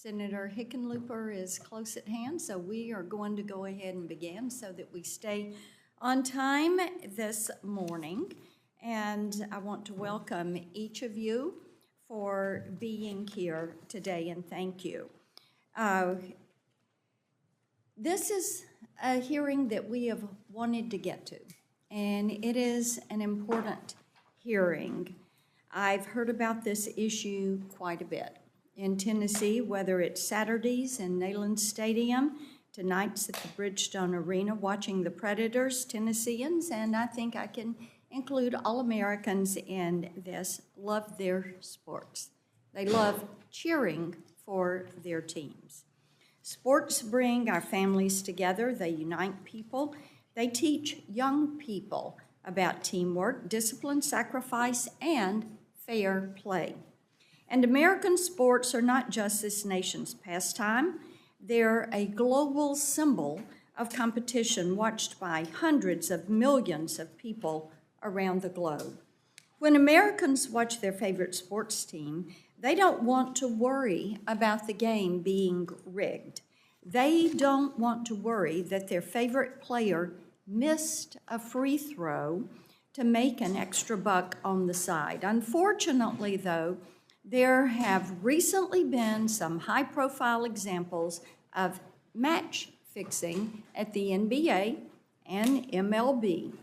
Senator Hickenlooper is close at hand, so we are going to go ahead and begin so that we stay on time this morning. And I want to welcome each of you for being here today, and thank you. This is a hearing that we have wanted to get to, and it is an important hearing. I've heard about this issue quite a bit in Tennessee, whether it's Saturdays in Neyland Stadium, to nights at the Bridgestone Arena, watching the Predators, Tennesseans, and I think I can include all Americans in this, love their sports. They love cheering for their teams. Sports bring our families together. They unite people. They teach young people about teamwork, discipline, sacrifice, and fair play. And American sports are not just this nation's pastime. They're a global symbol of competition watched by hundreds of millions of people around the globe. When Americans watch their favorite sports team, they don't want to worry about the game being rigged. They don't want to worry that their favorite player missed a free throw to make an extra buck on the side. Unfortunately, though, there have recently been some high-profile examples of match fixing at the NBA and MLB.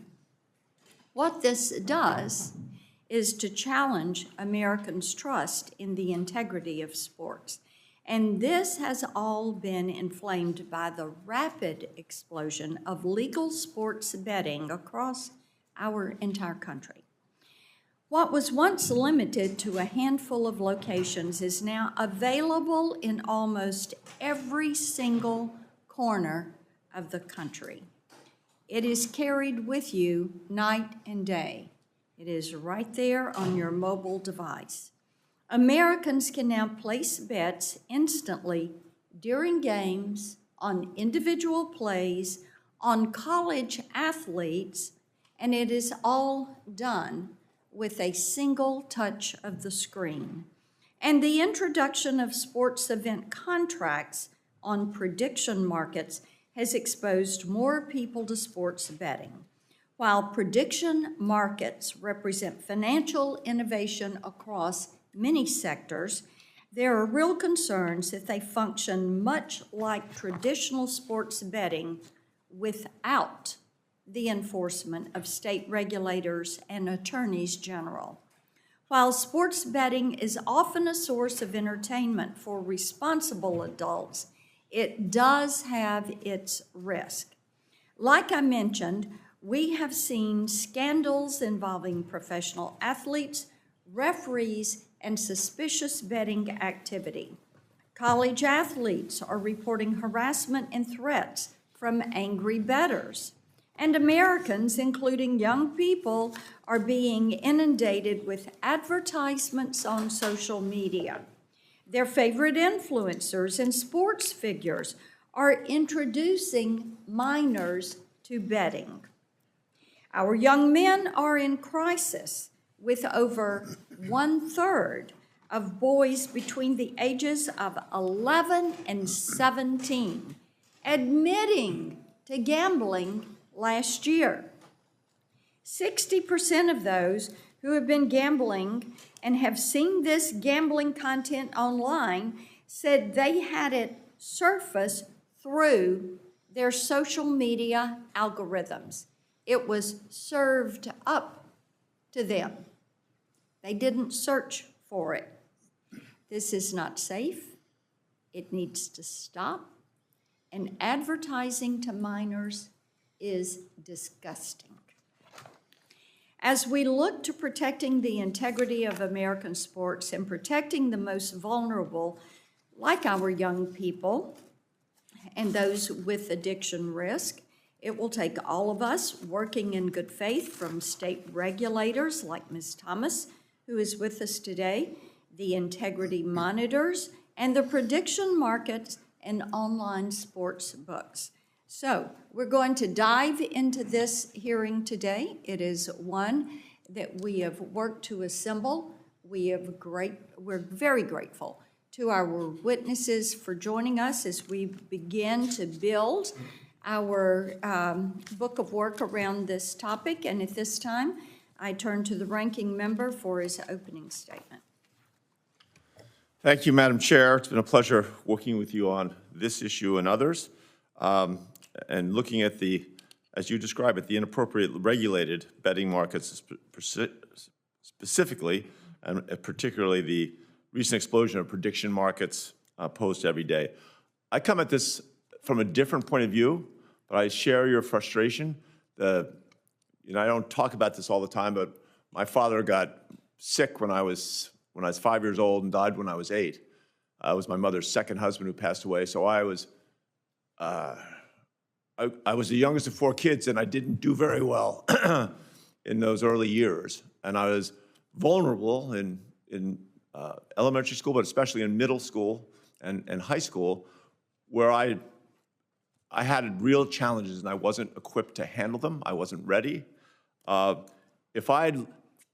What this does is to challenge Americans' trust in the integrity of sports. And this has all been inflamed by the rapid explosion of legal sports betting across our entire country. What was once limited to a handful of locations is now available in almost every single corner of the country. It is carried with you night and day. It is right there on your mobile device. Americans can now place bets instantly during games, on individual plays, on college athletes, and it is all done with a single touch of the screen. And the introduction of sports event contracts on prediction markets has exposed more people to sports betting. While prediction markets represent financial innovation across many sectors, there are real concerns that they function much like traditional sports betting without the enforcement of state regulators and attorneys general. While sports betting is often a source of entertainment for responsible adults, it does have its risk. Like I mentioned, we have seen scandals involving professional athletes, referees, and suspicious betting activity. College athletes are reporting harassment and threats from angry bettors. And Americans, including young people, are being inundated with advertisements on social media. Their favorite influencers and sports figures are introducing minors to betting. Our young men are in crisis, with over 1/3 of boys between the ages of 11 and 17 admitting to gambling last year. 60% of those who have been gambling and have seen this gambling content online said they had it surface through their social media algorithms. It was served up to them. They didn't search for it. This is not safe. It needs to stop. And advertising to minors is disgusting. As we look to protecting the integrity of American sports and protecting the most vulnerable, like our young people and those with addiction risk, it will take all of us working in good faith, from state regulators like Ms. Thomas, who is with us today, the integrity monitors, and the prediction markets and online sports books. So we're going to dive into this hearing today. It is one that we have worked to assemble. We're very grateful to our witnesses for joining us as we begin to build our book of work around this topic. And at this time, I turn to the ranking member for his opening statement. Thank you, Madam Chair. It's been a pleasure working with you on this issue and others, and looking at the, as you describe it, the inappropriate regulated betting markets specifically, and particularly the recent explosion of prediction markets posed every day. I come at this from a different point of view, but I share your frustration. I don't talk about this all the time, but my father got sick when I was 5 years old and died when I was 8. I was my mother's second husband who passed away, so I was the youngest of 4 kids, and I didn't do very well in those early years. And I was vulnerable in elementary school, but especially in middle school and high school, where I had real challenges and I wasn't equipped to handle them. I wasn't ready. If I'd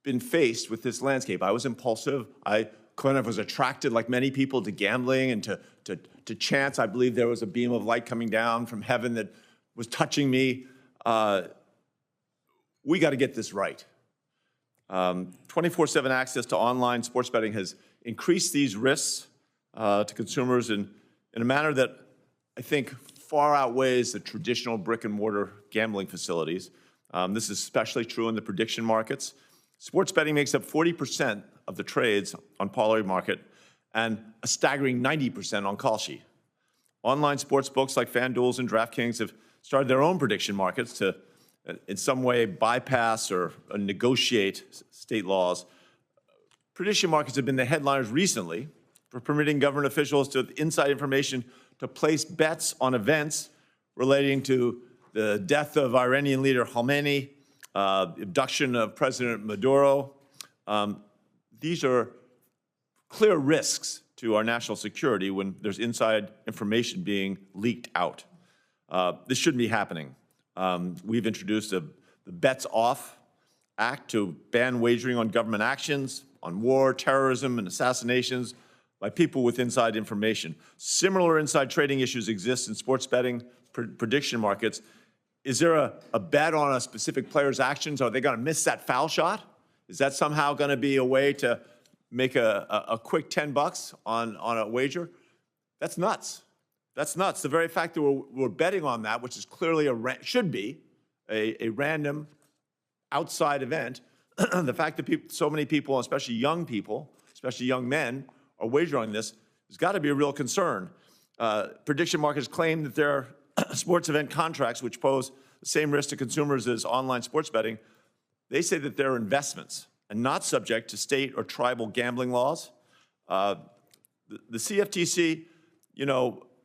been faced with this landscape, I was impulsive. I kind of was attracted, like many people, to gambling and to chance. I believe there was a beam of light coming down from heaven that was touching me. We got to get this right. 24/7 access to online sports betting has increased these risks to consumers in a manner that I think far outweighs the traditional brick and mortar gambling facilities. This is especially true in the prediction markets. Sports betting makes up 40% of the trades on parlay market and a staggering 90% on call sheet. Online sports books like FanDuel and DraftKings have started their own prediction markets to in some way bypass or negotiate state laws. Prediction markets have been the headliners recently for permitting government officials to have inside information to place bets on events relating to the death of Iranian leader Khamenei, abduction of President Maduro. These are clear risks to our national security when there's inside information being leaked out. This shouldn't be happening. We've introduced the Bets Off Act to ban wagering on government actions, on war, terrorism, and assassinations by people with inside information. Similar inside trading issues exist in sports betting prediction markets. Is there a bet on a specific player's actions? Are they going to miss that foul shot? Is that somehow going to be a way to make a quick $10 on a wager? That's nuts. That's nuts. The very fact that we're betting on that, which is clearly should be a random outside event, the fact that so many people, especially young people, especially young men, are wagering on this has got to be a real concern. Prediction markets claim that their sports event contracts, which pose the same risk to consumers as online sports betting, they say that they're investments and not subject to state or tribal gambling laws. The CFTC,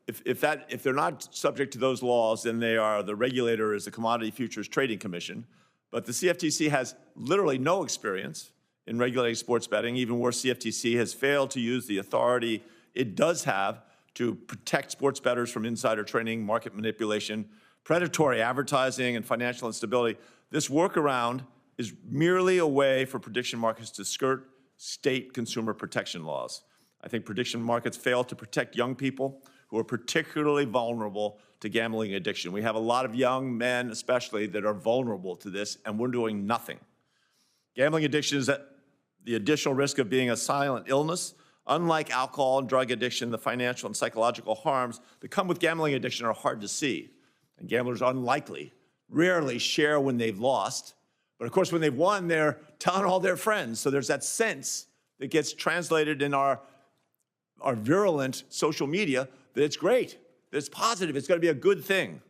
if they're not subject to those laws, then the regulator is the Commodity Futures Trading Commission. But the CFTC has literally no experience in regulating sports betting. Even worse, CFTC has failed to use the authority it does have to protect sports bettors from insider trading, market manipulation, predatory advertising, and financial instability. This workaround is merely a way for prediction markets to skirt state consumer protection laws. I think prediction markets fail to protect young people who are particularly vulnerable to gambling addiction. We have a lot of young men, especially, that are vulnerable to this, and we're doing nothing. Gambling addiction is the additional risk of being a silent illness. Unlike alcohol and drug addiction, the financial and psychological harms that come with gambling addiction are hard to see. And gamblers rarely share when they've lost. But of course, when they've won, they're telling all their friends. So there's that sense that gets translated in our virulent social media that it's great, that it's positive, it's going to be a good thing.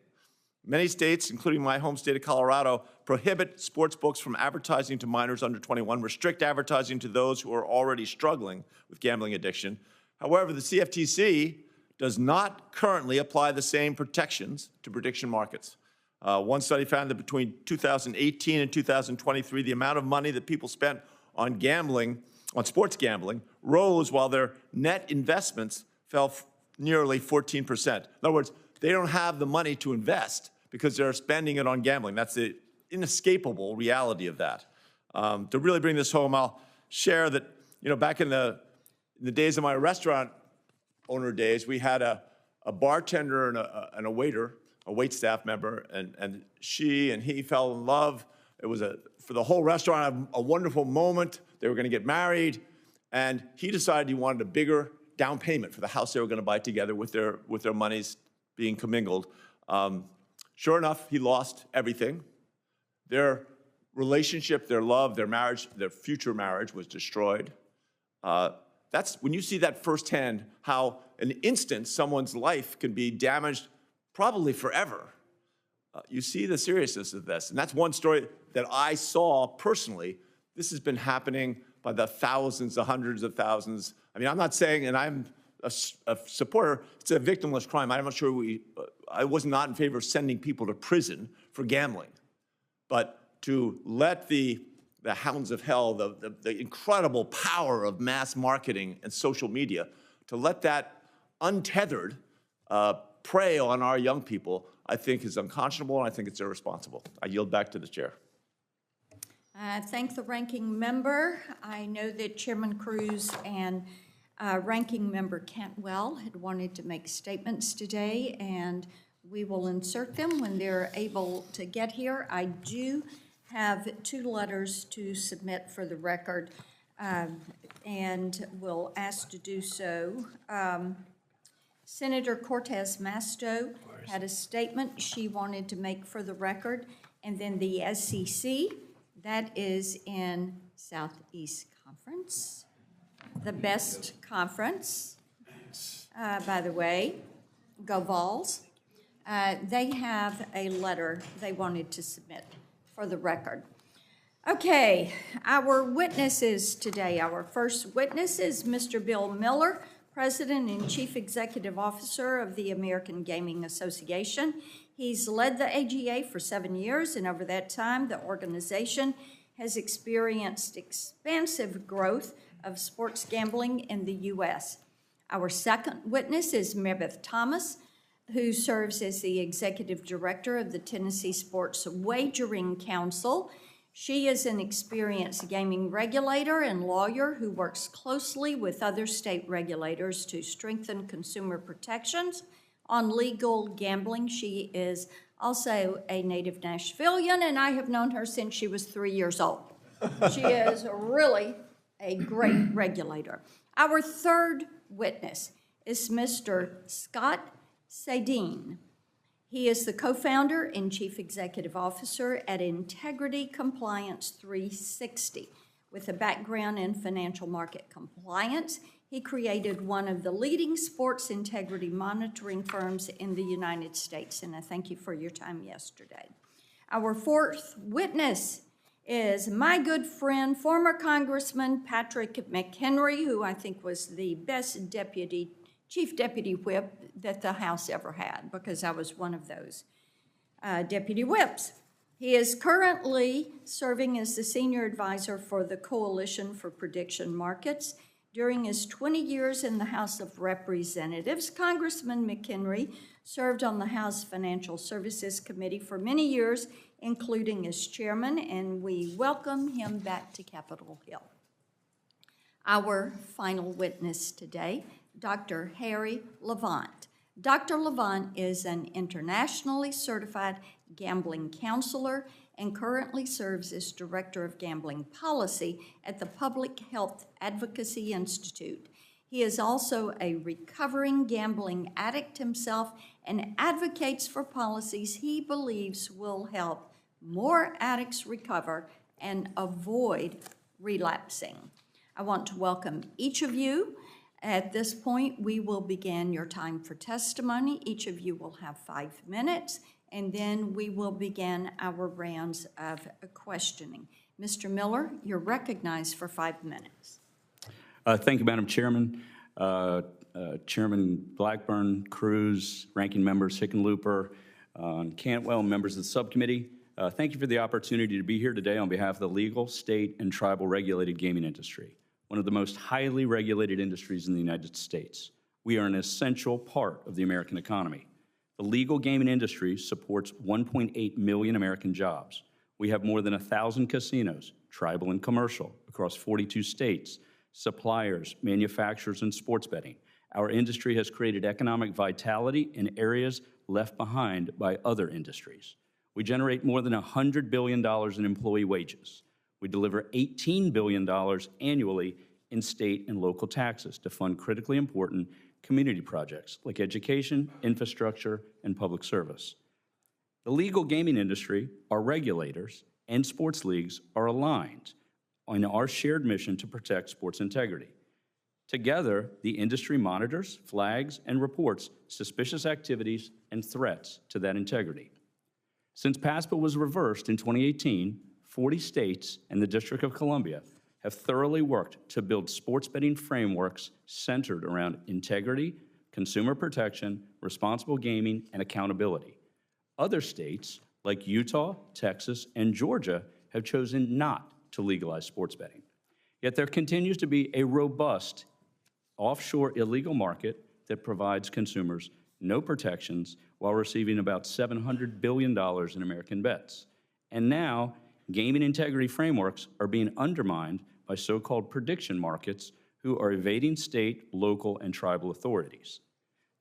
Many states, including my home state of Colorado, prohibit sports books from advertising to minors under 21, restrict advertising to those who are already struggling with gambling addiction. However, the CFTC does not currently apply the same protections to prediction markets. One study found that between 2018 and 2023, the amount of money that people spent on gambling, on sports gambling, rose while their net investments fell nearly 14%. In other words, they don't have the money to invest because they're spending it on gambling. That's the inescapable reality of that. To really bring this home, I'll share that, back in the days of my restaurant owner days, we had a bartender and a waiter, a waitstaff member, and she and he fell in love. It was for the whole restaurant, a wonderful moment. They were going to get married, and he decided he wanted a bigger down payment for the house they were going to buy together with their monies being commingled. Sure enough, he lost everything. Their relationship, their love, their marriage, their future marriage was destroyed. That's when you see that firsthand, how an instant someone's life can be damaged probably forever. You see the seriousness of this. And that's one story that I saw personally. This has been happening by the thousands, the hundreds of thousands. I mean, I'm not saying, and I'm a supporter, it's a victimless crime. I'm not sure I was not in favor of sending people to prison for gambling. But to let the hounds of hell, the incredible power of mass marketing and social media, to let that untethered prey on our young people, I think is unconscionable, and I think it's irresponsible. I yield back to the chair. I thank the ranking member. I know that Chairman Cruz and Ranking Member Cantwell had wanted to make statements today, and we will insert them when they're able to get here. I do have 2 letters to submit for the record, and will ask to do so. Senator Cortez Masto had a statement she wanted to make for the record, and then the SEC, that is in Southeast Conference, the best conference, by the way, go Vols. They have a letter they wanted to submit for the record. Okay, our witnesses today. Our first witness is Mr. Bill Miller, President and Chief Executive Officer of the American Gaming Association. He's led the AGA for 7 years, and over that time, the organization has experienced expansive growth of sports gambling in the U.S. Our second witness is Meredith Thomas, who serves as the Executive Director of the Tennessee Sports Wagering Council. She is an experienced gaming regulator and lawyer who works closely with other state regulators to strengthen consumer protections on legal gambling. She is also a native Nashvilleian, and I have known her since she was 3 years old. She is really a great regulator. Our third witness is Mr. Scott Sadine. He is the co-founder and chief executive officer at Integrity Compliance 360. With a background in financial market compliance, he created one of the leading sports integrity monitoring firms in the United States, and I thank you for your time yesterday. Our fourth witness is my good friend, former Congressman Patrick McHenry, who I think was the best chief deputy whip that the House ever had, because I was one of those deputy whips. He is currently serving as the senior advisor for the Coalition for Prediction Markets. During his 20 years in the House of Representatives, Congressman McHenry served on the House Financial Services Committee for many years, including as chairman, and we welcome him back to Capitol Hill. Our final witness today, Dr. Harry Levant. Dr. Levant is an internationally certified gambling counselor and currently serves as Director of Gambling Policy at the Public Health Advocacy Institute. He is also a recovering gambling addict himself and advocates for policies he believes will help more addicts recover and avoid relapsing. I want to welcome each of you. At this point, we will begin your time for testimony. Each of you will have 5 minutes, and then we will begin our rounds of questioning. Mr. Miller, you're recognized for 5 minutes. Thank you, Madam Chairman. Chairman Blackburn, Cruz, Ranking Members Hickenlooper, and Cantwell, members of the subcommittee. Thank you for the opportunity to be here today on behalf of the legal, state, and tribal regulated gaming industry, one of the most highly regulated industries in the United States. We are an essential part of the American economy. The legal gaming industry supports 1.8 million American jobs. We have more than 1,000 casinos, tribal and commercial, across 42 states, suppliers, manufacturers, and sports betting. Our industry has created economic vitality in areas left behind by other industries. We generate more than $100 billion in employee wages. We deliver $18 billion annually in state and local taxes to fund critically important community projects like education, infrastructure, and public service. The legal gaming industry, our regulators, and sports leagues are aligned on our shared mission to protect sports integrity. Together, the industry monitors, flags, and reports suspicious activities and threats to that integrity. Since PASPA was reversed in 2018, 40 states and the District of Columbia have thoroughly worked to build sports betting frameworks centered around integrity, consumer protection, responsible gaming, and accountability. Other states, like Utah, Texas, and Georgia, have chosen not to legalize sports betting. Yet there continues to be a robust offshore illegal market that provides consumers no protections while receiving about $700 billion in American bets. And now, gaming integrity frameworks are being undermined by so-called prediction markets who are evading state, local, and tribal authorities.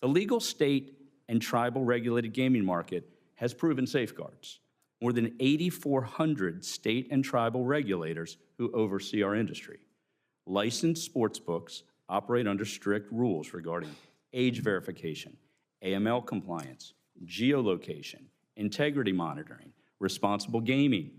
The legal state and tribal regulated gaming market has proven safeguards. More than 8,400 state and tribal regulators who oversee our industry. Licensed sports books operate under strict rules regarding age verification, AML compliance, geolocation, integrity monitoring, responsible gaming,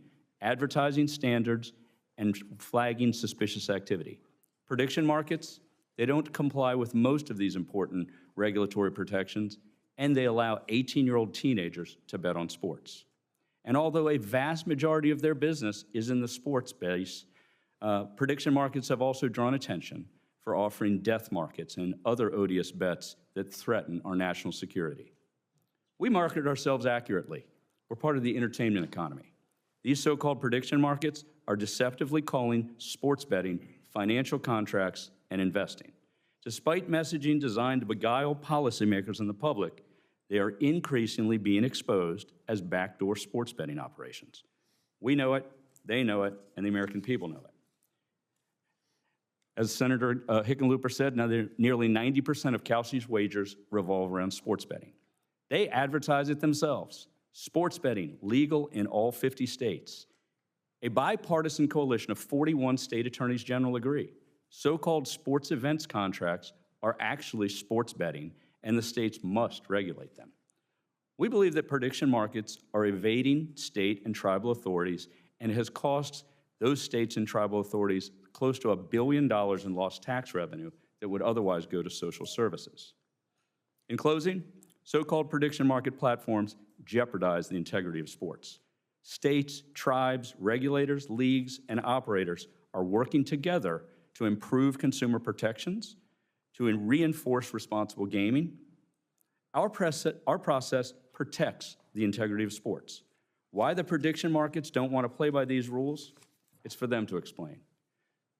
advertising standards, and flagging suspicious activity. Prediction markets, they don't comply with most of these important regulatory protections, and they allow 18-year-old teenagers to bet on sports. And although a vast majority of their business is in the sports space, prediction markets have also drawn attention for offering death markets and other odious bets that threaten our national security. We market ourselves accurately. We're part of the entertainment economy. These so-called prediction markets are deceptively calling sports betting financial contracts and investing. Despite messaging designed to beguile policymakers and the public, they are increasingly being exposed as backdoor sports betting operations. We know it, they know it, and the American people know it. As Senator Hickenlooper said, now nearly 90% of Kalsi's wagers revolve around sports betting. They advertise it themselves. Sports betting, legal in all 50 states. A bipartisan coalition of 41 state attorneys general agree. So-called sports events contracts are actually sports betting, and the states must regulate them. We believe that prediction markets are evading state and tribal authorities, and it has cost those states and tribal authorities close to $1 billion in lost tax revenue that would otherwise go to social services. In closing, so-called prediction market platforms jeopardize the integrity of sports. States, tribes, regulators, leagues, and operators are working together to improve consumer protections, to reinforce responsible gaming. Our process protects the integrity of sports. Why the prediction markets don't want to play by these rules? It's for them to explain.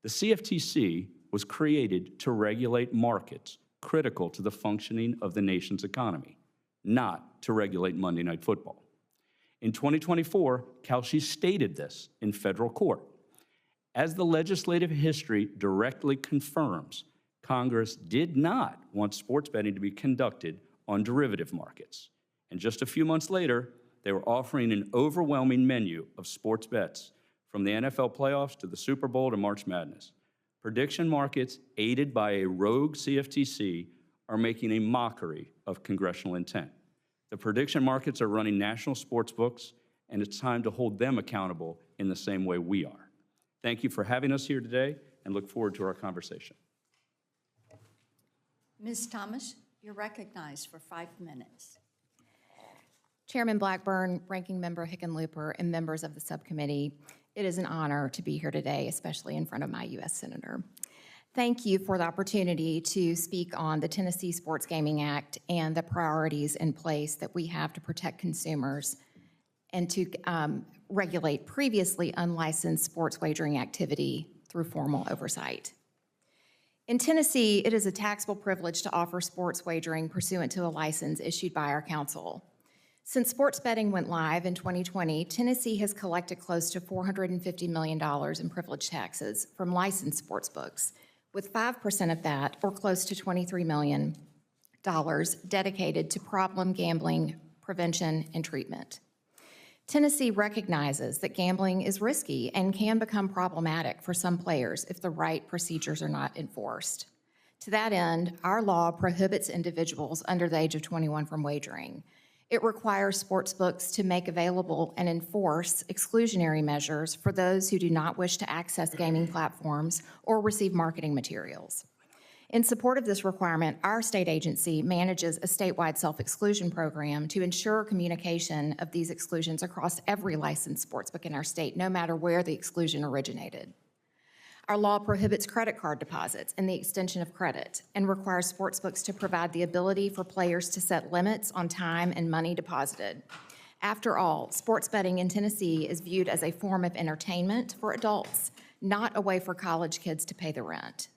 The CFTC was created to regulate markets critical to the functioning of the nation's economy, not to regulate Monday Night Football. In 2024, Kalsi stated this in federal court. As the legislative history directly confirms, Congress did not want sports betting to be conducted on derivative markets. And just a few months later, they were offering an overwhelming menu of sports bets, from the NFL playoffs to the Super Bowl to March Madness. Prediction markets, aided by a rogue CFTC, are making a mockery of congressional intent. The prediction markets are running national sports books, and it's time to hold them accountable in the same way we are. Thank you for having us here today, and look forward to our conversation. Ms. Thomas, you're recognized for 5 minutes. Chairman Blackburn, Ranking Member Hickenlooper, and members of the subcommittee, it is an honor to be here today, especially in front of my U.S. Senator. Thank you for the opportunity to speak on the Tennessee Sports Gaming Act and the priorities in place that we have to protect consumers and to regulate previously unlicensed sports wagering activity through formal oversight. In Tennessee, it is a taxable privilege to offer sports wagering pursuant to a license issued by our council. Since sports betting went live in 2020, Tennessee has collected close to $450 million in privilege taxes from licensed sports books, with 5% of that, or close to $23 million, dedicated to problem gambling prevention and treatment. Tennessee recognizes that gambling is risky and can become problematic for some players if the right procedures are not enforced. To that end, our law prohibits individuals under the age of 21 from wagering. It requires sportsbooks to make available and enforce exclusionary measures for those who do not wish to access gaming platforms or receive marketing materials. In support of this requirement, our state agency manages a statewide self-exclusion program to ensure communication of these exclusions across every licensed sportsbook in our state, no matter where the exclusion originated. Our law prohibits credit card deposits and the extension of credit, and requires sportsbooks to provide the ability for players to set limits on time and money deposited. After all, sports betting in Tennessee is viewed as a form of entertainment for adults, not a way for college kids to pay the rent.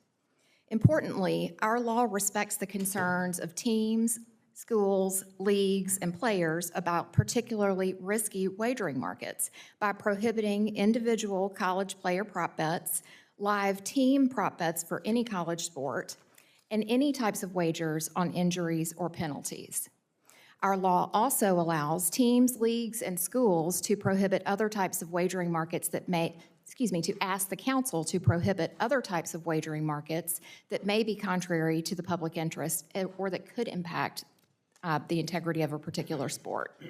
Importantly, our law respects the concerns of teams, schools, leagues, and players about particularly risky wagering markets by prohibiting individual college player prop bets, live team prop bets for any college sport, and any types of wagers on injuries or penalties. Our law also allows teams, leagues, and schools to prohibit other types of wagering markets that to ask the council to prohibit other types of wagering markets that may be contrary to the public interest or that could impact the integrity of a particular sport.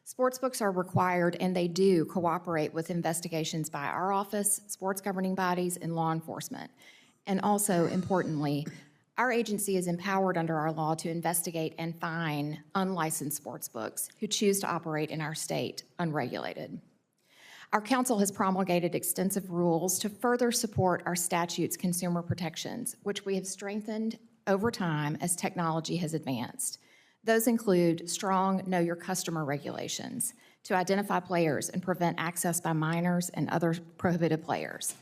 Sportsbooks are required, and they do cooperate with investigations by our office, sports governing bodies, and law enforcement. And also, importantly, our agency is empowered under our law to investigate and fine unlicensed sportsbooks who choose to operate in our state unregulated. Our council has promulgated extensive rules to further support our statute's consumer protections, which we have strengthened over time as technology has advanced. Those include strong Know Your Customer regulations to identify players and prevent access by minors and other prohibited players.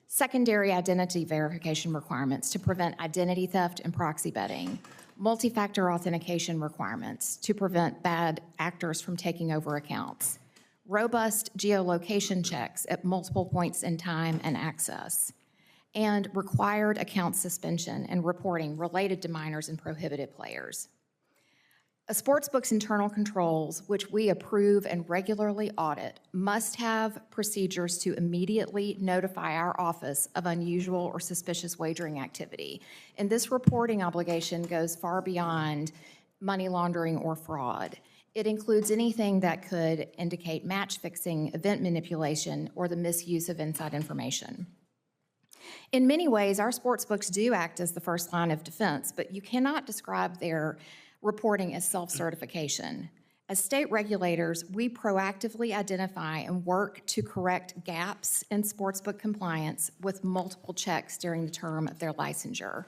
Secondary identity verification requirements to prevent identity theft and proxy betting. Multi-factor authentication requirements to prevent bad actors from taking over accounts. Robust geolocation checks at multiple points in time and access. And required account suspension and reporting related to minors and prohibited players. A sportsbook's internal controls, which we approve and regularly audit, must have procedures to immediately notify our office of unusual or suspicious wagering activity. And this reporting obligation goes far beyond money laundering or fraud. It includes anything that could indicate match fixing, event manipulation, or the misuse of inside information. In many ways, our sportsbooks do act as the first line of defense, but you cannot describe their reporting as self-certification. As state regulators, we proactively identify and work to correct gaps in sportsbook compliance with multiple checks during the term of their licensure.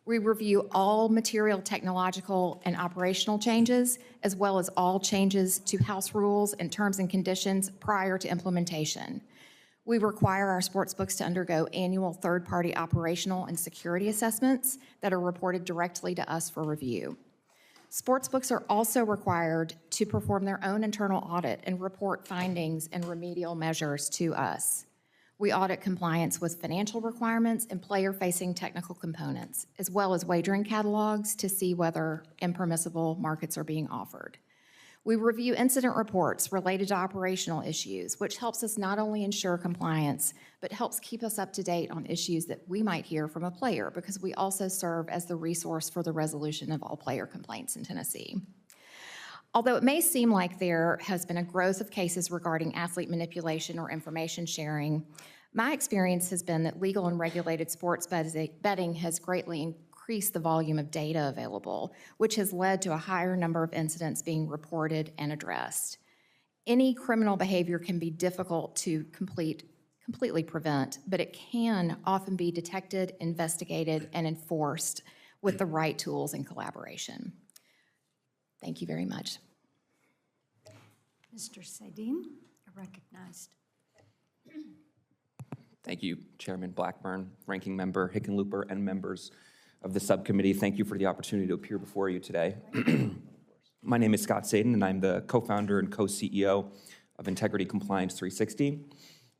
We review all material technological and operational changes, as well as all changes to house rules and terms and conditions prior to implementation. We require our sportsbooks to undergo annual third-party operational and security assessments that are reported directly to us for review. Sportsbooks are also required to perform their own internal audit and report findings and remedial measures to us. We audit compliance with financial requirements and player-facing technical components, as well as wagering catalogs to see whether impermissible markets are being offered. We review incident reports related to operational issues, which helps us not only ensure compliance, but helps keep us up to date on issues that we might hear from a player, because we also serve as the resource for the resolution of all player complaints in Tennessee. Although it may seem like there has been a growth of cases regarding athlete manipulation or information sharing, my experience has been that legal and regulated sports betting has greatly increased the volume of data available, which has led to a higher number of incidents being reported and addressed. Any criminal behavior can be difficult to completely prevent, but it can often be detected, investigated, and enforced with the right tools and collaboration. Thank you very much. Mr. Sadine, recognized. Thank you, Chairman Blackburn, Ranking Member Hickenlooper, and members of the subcommittee. Thank you for the opportunity to appear before you today. My name is Scott Sadin, and I'm the co-founder and co-CEO of Integrity Compliance 360,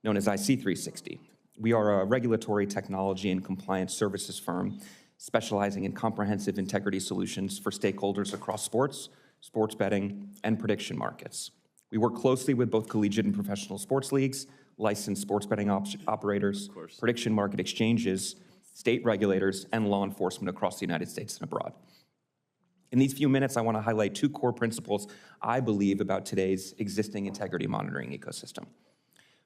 known as IC360. We are a regulatory technology and compliance services firm specializing in comprehensive integrity solutions for stakeholders across sports, sports betting, and prediction markets. We work closely with both collegiate and professional sports leagues, licensed sports betting operators, prediction market exchanges, state regulators, and law enforcement across the United States and abroad. In these few minutes, I want to highlight two core principles I believe about today's existing integrity monitoring ecosystem.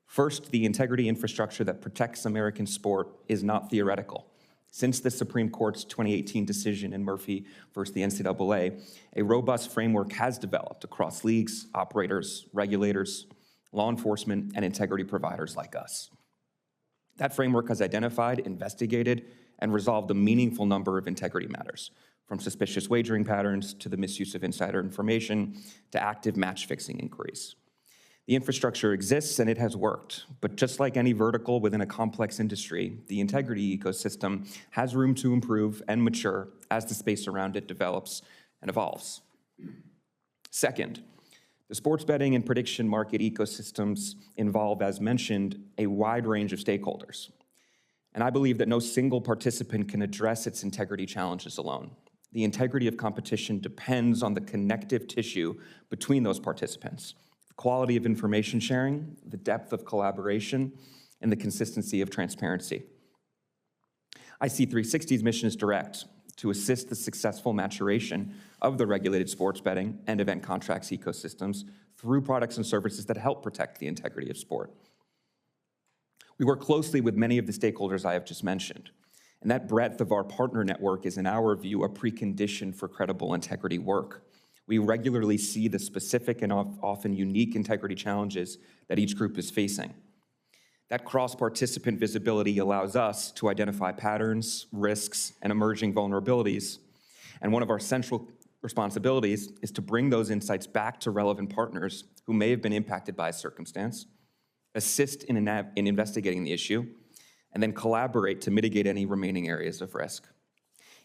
First, the integrity infrastructure that protects American sport is not theoretical. Since the Supreme Court's 2018 decision in Murphy versus the NCAA, a robust framework has developed across leagues, operators, regulators, law enforcement, and integrity providers like us. That framework has identified, investigated, and resolved a meaningful number of integrity matters, from suspicious wagering patterns to the misuse of insider information to active match-fixing inquiries. The infrastructure exists and it has worked, but just like any vertical within a complex industry, the integrity ecosystem has room to improve and mature as the space around it develops and evolves. Second, the sports betting and prediction market ecosystems involve, as mentioned, a wide range of stakeholders. And I believe that no single participant can address its integrity challenges alone. The integrity of competition depends on the connective tissue between those participants, the quality of information sharing, the depth of collaboration, and the consistency of transparency. IC360's mission is direct: to assist the successful maturation of the regulated sports betting and event contracts ecosystems through products and services that help protect the integrity of sport. We work closely with many of the stakeholders I have just mentioned, and that breadth of our partner network is, in our view, a precondition for credible integrity work. We regularly see the specific and often unique integrity challenges that each group is facing. That cross-participant visibility allows us to identify patterns, risks, and emerging vulnerabilities. And one of our central responsibilities is to bring those insights back to relevant partners who may have been impacted by a circumstance, assist in investigating the issue, and then collaborate to mitigate any remaining areas of risk.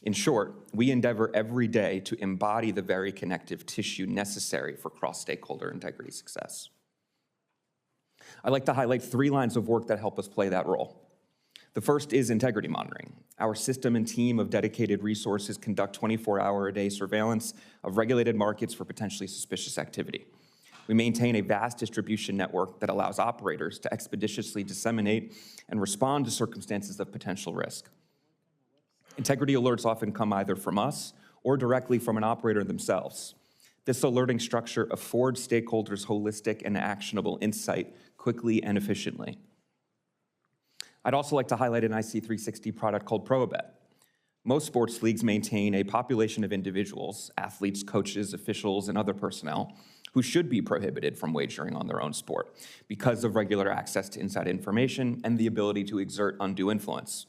In short, we endeavor every day to embody the very connective tissue necessary for cross-stakeholder integrity success. I'd like to highlight 3 lines of work that help us play that role. The first is integrity monitoring. Our system and team of dedicated resources conduct 24-hour-a-day surveillance of regulated markets for potentially suspicious activity. We maintain a vast distribution network that allows operators to expeditiously disseminate and respond to circumstances of potential risk. Integrity alerts often come either from us or directly from an operator themselves. This alerting structure affords stakeholders holistic and actionable insight quickly and efficiently. I'd also like to highlight an IC360 product called ProAbet. Most sports leagues maintain a population of individuals, athletes, coaches, officials, and other personnel, who should be prohibited from wagering on their own sport because of regular access to inside information and the ability to exert undue influence.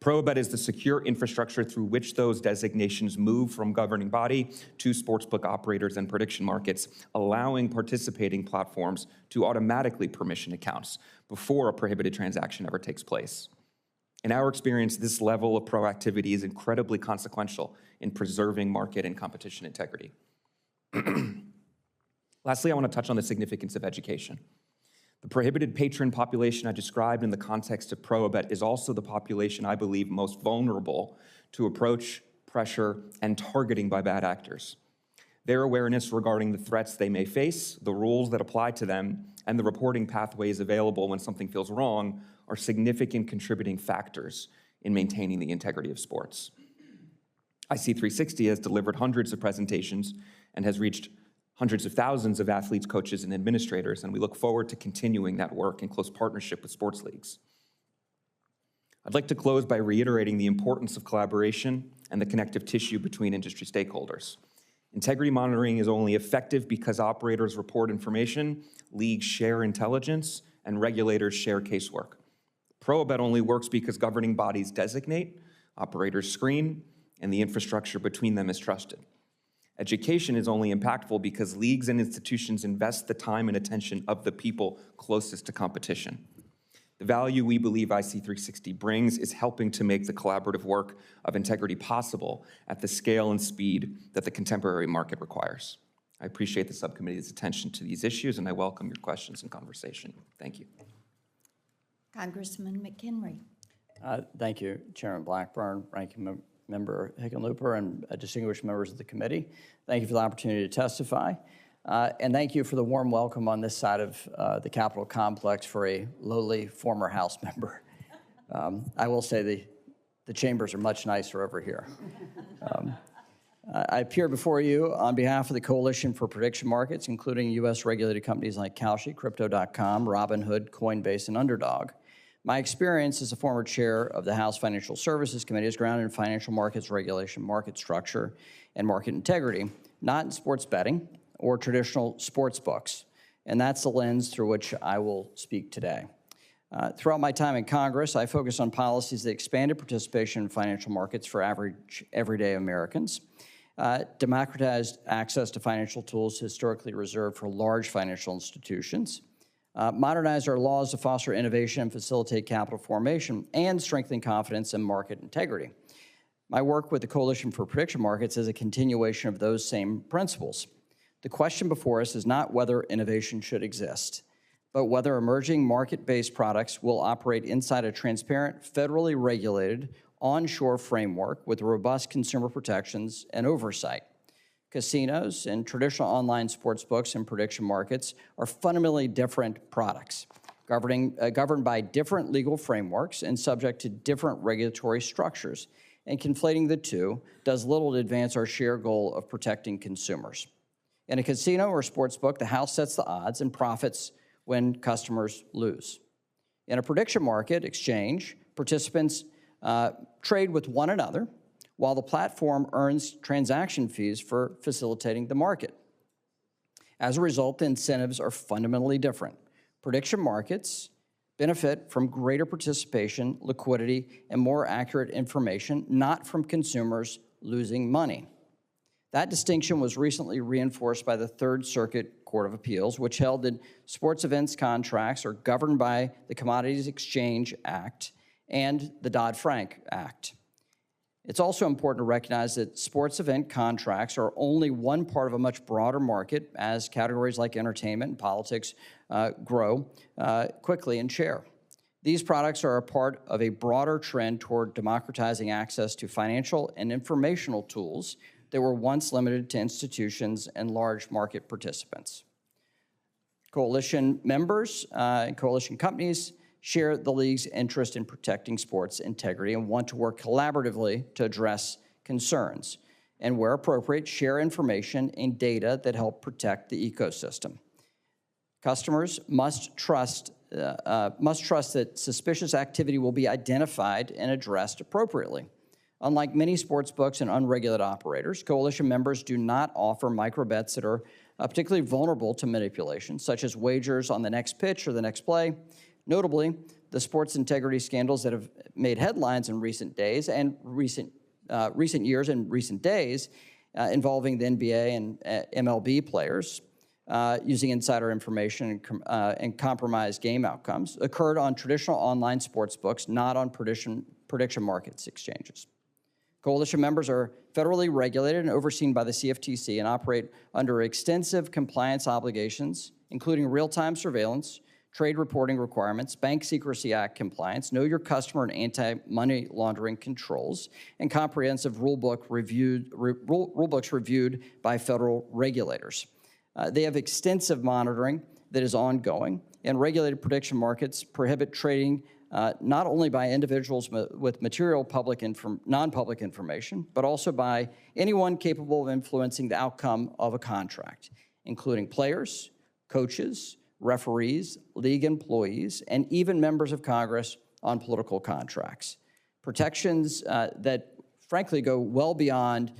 ProAbet is the secure infrastructure through which those designations move from governing body to sportsbook operators and prediction markets, allowing participating platforms to automatically permission accounts before a prohibited transaction ever takes place. In our experience, this level of proactivity is incredibly consequential in preserving market and competition integrity. Lastly, I want to touch on the significance of education. The prohibited patron population I described in the context of ProAbet is also the population I believe most vulnerable to approach, pressure, and targeting by bad actors. Their awareness regarding the threats they may face, the rules that apply to them, and the reporting pathways available when something feels wrong are significant contributing factors in maintaining the integrity of sports. IC360 has delivered hundreds of presentations and has reached hundreds of thousands of athletes, coaches, and administrators, and we look forward to continuing that work in close partnership with sports leagues. I'd like to close by reiterating the importance of collaboration and the connective tissue between industry stakeholders. Integrity monitoring is only effective because operators report information, leagues share intelligence, and regulators share casework. ProAbet only works because governing bodies designate, operators screen, and the infrastructure between them is trusted. Education is only impactful because leagues and institutions invest the time and attention of the people closest to competition. The value we believe IC360 brings is helping to make the collaborative work of integrity possible at the scale and speed that the contemporary market requires. I appreciate the subcommittee's attention to these issues, and I welcome your questions and conversation. Thank you. Congressman McHenry. Thank you, Chairman Blackburn, Ranking Member Hickenlooper, and distinguished members of the committee. Thank you for the opportunity to testify. And thank you for the warm welcome on this side of the Capitol complex for a lowly former House member. I will say the chambers are much nicer over here. I appear before you on behalf of the Coalition for Prediction Markets, including U.S. regulated companies like Kalshi, Crypto.com, Robinhood, Coinbase, and Underdog. My experience as a former chair of the House Financial Services Committee is grounded in financial markets regulation, market structure, and market integrity, not in sports betting or traditional sports books. And that's the lens through which I will speak today. Throughout my time in Congress, I focused on policies that expanded participation in financial markets for average, everyday Americans, democratized access to financial tools historically reserved for large financial institutions, modernize our laws to foster innovation and facilitate capital formation, and strengthen confidence in market integrity. My work with the Coalition for Prediction Markets is a continuation of those same principles. The question before us is not whether innovation should exist, but whether emerging market-based products will operate inside a transparent, federally regulated, onshore framework with robust consumer protections and oversight. Casinos and traditional online sports books and prediction markets are fundamentally different products, governed by different legal frameworks and subject to different regulatory structures. And conflating the two does little to advance our shared goal of protecting consumers. In a casino or sports book, the house sets the odds and profits when customers lose. In a prediction market exchange, participants trade with one another, while the platform earns transaction fees for facilitating the market. As a result, the incentives are fundamentally different. Prediction markets benefit from greater participation, liquidity, and more accurate information, not from consumers losing money. That distinction was recently reinforced by the Third Circuit Court of Appeals, which held that sports events contracts are governed by the Commodities Exchange Act and the Dodd-Frank Act. It's also important to recognize that sports event contracts are only one part of a much broader market as categories like entertainment and politics grow quickly in share. These products are a part of a broader trend toward democratizing access to financial and informational tools that were once limited to institutions and large market participants. Coalition members and coalition companies share the league's interest in protecting sports integrity and want to work collaboratively to address concerns, and where appropriate, share information and data that help protect the ecosystem. Customers must trust that suspicious activity will be identified and addressed appropriately. Unlike many sports books and unregulated operators, coalition members do not offer microbets that are particularly vulnerable to manipulation, such as wagers on the next pitch or the next play. Notably, the sports integrity scandals that have made headlines in recent days and recent years and recent days involving the NBA and MLB players using insider information and compromised game outcomes occurred on traditional online sports books, not on prediction markets exchanges. Coalition members are federally regulated and overseen by the CFTC and operate under extensive compliance obligations, including real-time surveillance, trade reporting requirements, Bank Secrecy Act compliance, know your customer and anti-money laundering controls, and comprehensive rulebooks reviewed by federal regulators. They have extensive monitoring that is ongoing, and regulated prediction markets prohibit trading not only by individuals with material non-public information, but also by anyone capable of influencing the outcome of a contract, including players, coaches, referees, league employees, and even members of Congress on political contracts. Protections that frankly go well beyond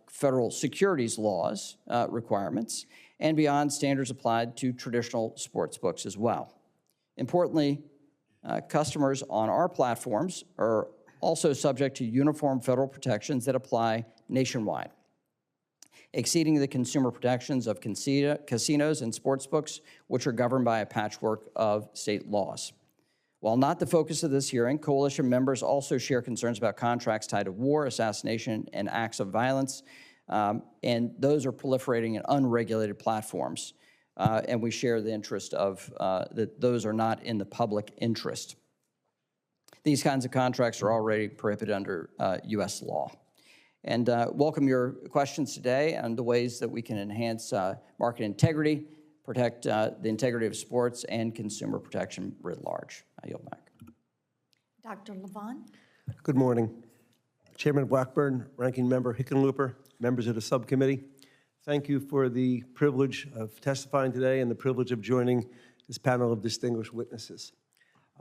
federal securities laws requirements and beyond standards applied to traditional sports books as well. Importantly, customers on our platforms are also subject to uniform federal protections that apply nationwide, exceeding the consumer protections of casinos and sports books, which are governed by a patchwork of state laws. While not the focus of this hearing, coalition members also share concerns about contracts tied to war, assassination, and acts of violence, and those are proliferating in unregulated platforms. and we share the interest of that those are not in the public interest. These kinds of contracts are already prohibited under U.S. law. And welcome your questions today on the ways that we can enhance market integrity, protect the integrity of sports, and consumer protection writ large. I yield back. Dr. Levon? Good morning. Chairman Blackburn, Ranking Member Hickenlooper, members of the subcommittee. Thank you for the privilege of testifying today and the privilege of joining this panel of distinguished witnesses.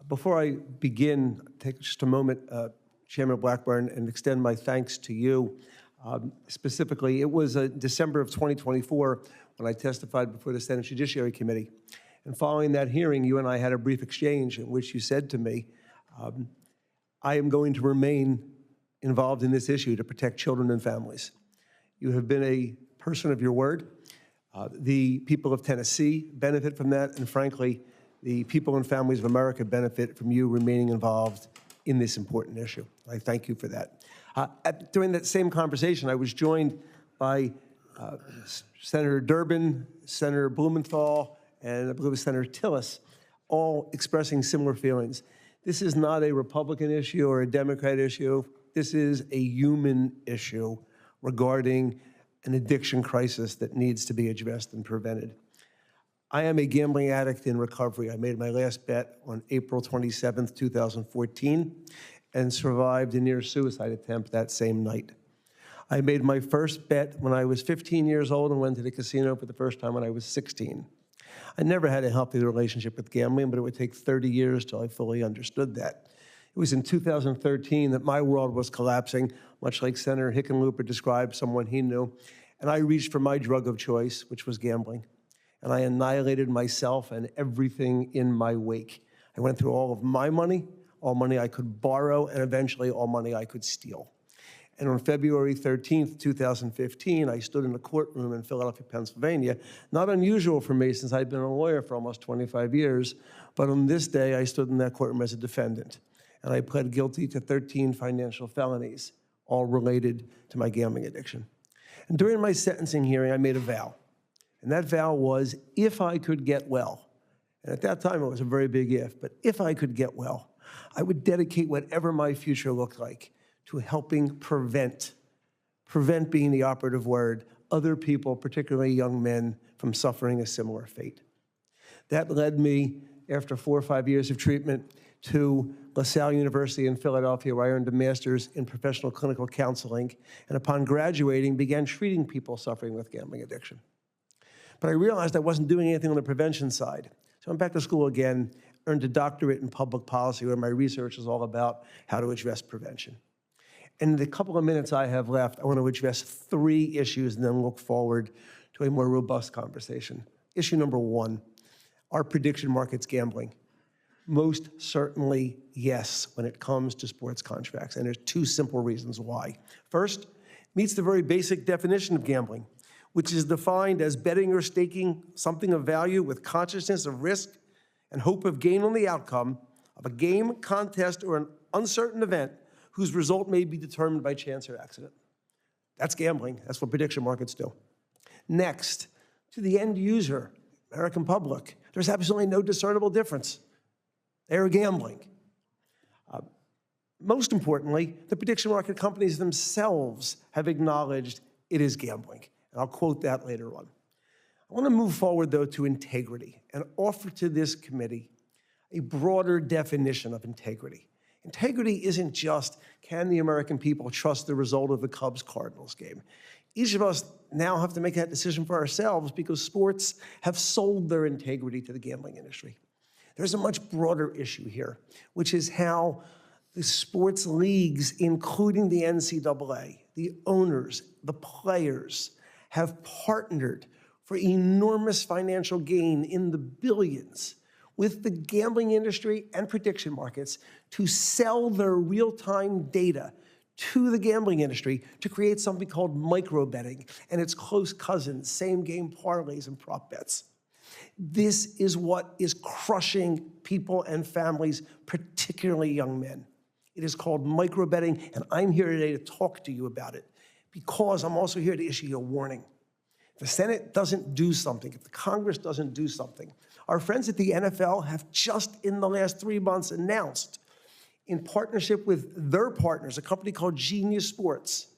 Before I begin, take just a moment, Chairman Blackburn, and extend my thanks to you. Specifically, it was December of 2024 when I testified before the Senate Judiciary Committee. And following that hearing, you and I had a brief exchange in which you said to me, I am going to remain involved in this issue to protect children and families. You have been a person of your word. The people of Tennessee benefit from that, and frankly, the people and families of America benefit from you remaining involved in this important issue. I thank you for that. During that same conversation, I was joined by Senator Durbin, Senator Blumenthal, and I believe it was Senator Tillis, all expressing similar feelings. This is not a Republican issue or a Democrat issue. This is a human issue regarding an addiction crisis that needs to be addressed and prevented. I am a gambling addict in recovery. I made my last bet on April 27th, 2014, and survived a near suicide attempt that same night. I made my first bet when I was 15 years old and went to the casino for the first time when I was 16. I never had a healthy relationship with gambling, but it would take 30 years till I fully understood that. It was in 2013 that my world was collapsing, much like Senator Hickenlooper described someone he knew, and I reached for my drug of choice, which was gambling, and I annihilated myself and everything in my wake. I went through all of my money, all money I could borrow, and eventually all money I could steal. And on February 13th, 2015, I stood in a courtroom in Philadelphia, Pennsylvania. Not unusual for me since I'd been a lawyer for almost 25 years, but on this day, I stood in that courtroom as a defendant. And I pled guilty to 13 financial felonies, all related to my gambling addiction. And during my sentencing hearing, I made a vow. And that vow was, if I could get well, and at that time it was a very big if, but if I could get well, I would dedicate whatever my future looked like to helping prevent being the operative word, other people, particularly young men, from suffering a similar fate. That led me, after 4 or 5 years of treatment, to LaSalle University in Philadelphia, where I earned a master's in professional clinical counseling, and upon graduating, began treating people suffering with gambling addiction. But I realized I wasn't doing anything on the prevention side. So I went back to school again, earned a doctorate in public policy, where my research is all about how to address prevention. And in the couple of minutes I have left, I want to address 3 issues and then look forward to a more robust conversation. Issue number 1, are prediction markets gambling? Most certainly, yes, when it comes to sports contracts. And there's 2 simple reasons why. First, meets the very basic definition of gambling, which is defined as betting or staking something of value with consciousness of risk and hope of gain on the outcome of a game, contest, or an uncertain event whose result may be determined by chance or accident. That's gambling. That's what prediction markets do. Next, to the end user, American public, there's absolutely no discernible difference. They're gambling. Most importantly, the prediction market companies themselves have acknowledged it is gambling. And I'll quote that later on. I want to move forward, though, to integrity and offer to this committee a broader definition of integrity. Integrity isn't just, can the American people trust the result of the Cubs-Cardinals game? Each of us now have to make that decision for ourselves because sports have sold their integrity to the gambling industry. There's a much broader issue here, which is how the sports leagues, including the NCAA, the owners, the players, have partnered for enormous financial gain in the billions with the gambling industry and prediction markets to sell their real-time data to the gambling industry to create something called micro betting and its close cousins, same-game parlays and prop bets. This is what is crushing people and families, particularly young men. It is called micro betting, and I'm here today to talk to you about it because I'm also here to issue you a warning. If the Senate doesn't do something, if the Congress doesn't do something, our friends at the NFL have just in the last 3 months announced, in partnership with their partners, a company called Genius Sports,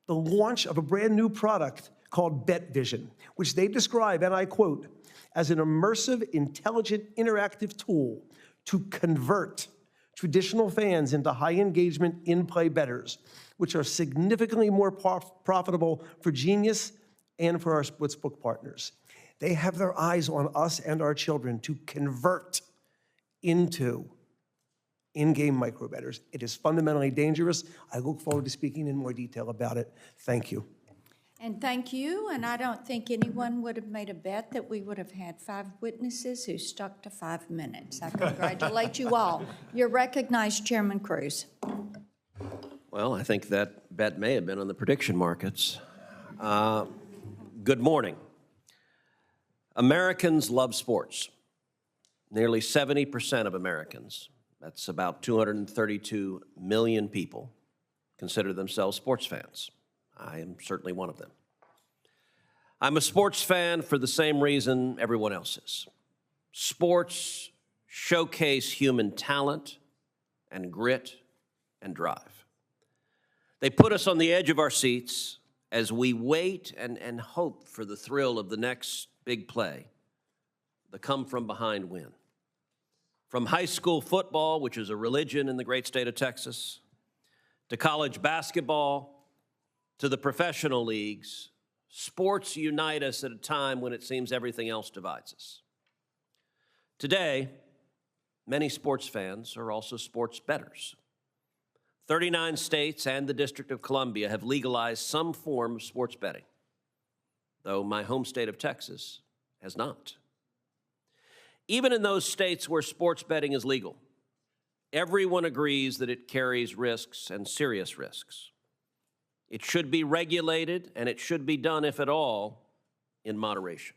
the launch of a brand new product called BetVision, which they describe, and I quote, as an immersive, intelligent, interactive tool to convert traditional fans into high-engagement, in-play bettors, which are significantly more profitable for Genius and for our sportsbook partners. They have their eyes on us and our children to convert into in-game micro-bettors. It is fundamentally dangerous. I look forward to speaking in more detail about it. Thank you. And thank you, and I don't think anyone would have made a bet that we would have had 5 witnesses who stuck to 5 minutes. I congratulate you all. You're recognized, Chairman Cruz. Well, I think that bet may have been on the prediction markets. Good morning. Americans love sports. Nearly 70% of Americans, that's about 232 million people, consider themselves sports fans. I am certainly one of them. I'm a sports fan for the same reason everyone else is. Sports showcase human talent and grit and drive. They put us on the edge of our seats as we wait and hope for the thrill of the next big play, the come-from-behind win. From high school football, which is a religion in the great state of Texas, to college basketball, to the professional leagues, sports unite us at a time when it seems everything else divides us. Today, many sports fans are also sports bettors. 39 states and the District of Columbia have legalized some form of sports betting, though my home state of Texas has not. Even in those states where sports betting is legal, everyone agrees that it carries risks and serious risks. It should be regulated, and it should be done, if at all, in moderation.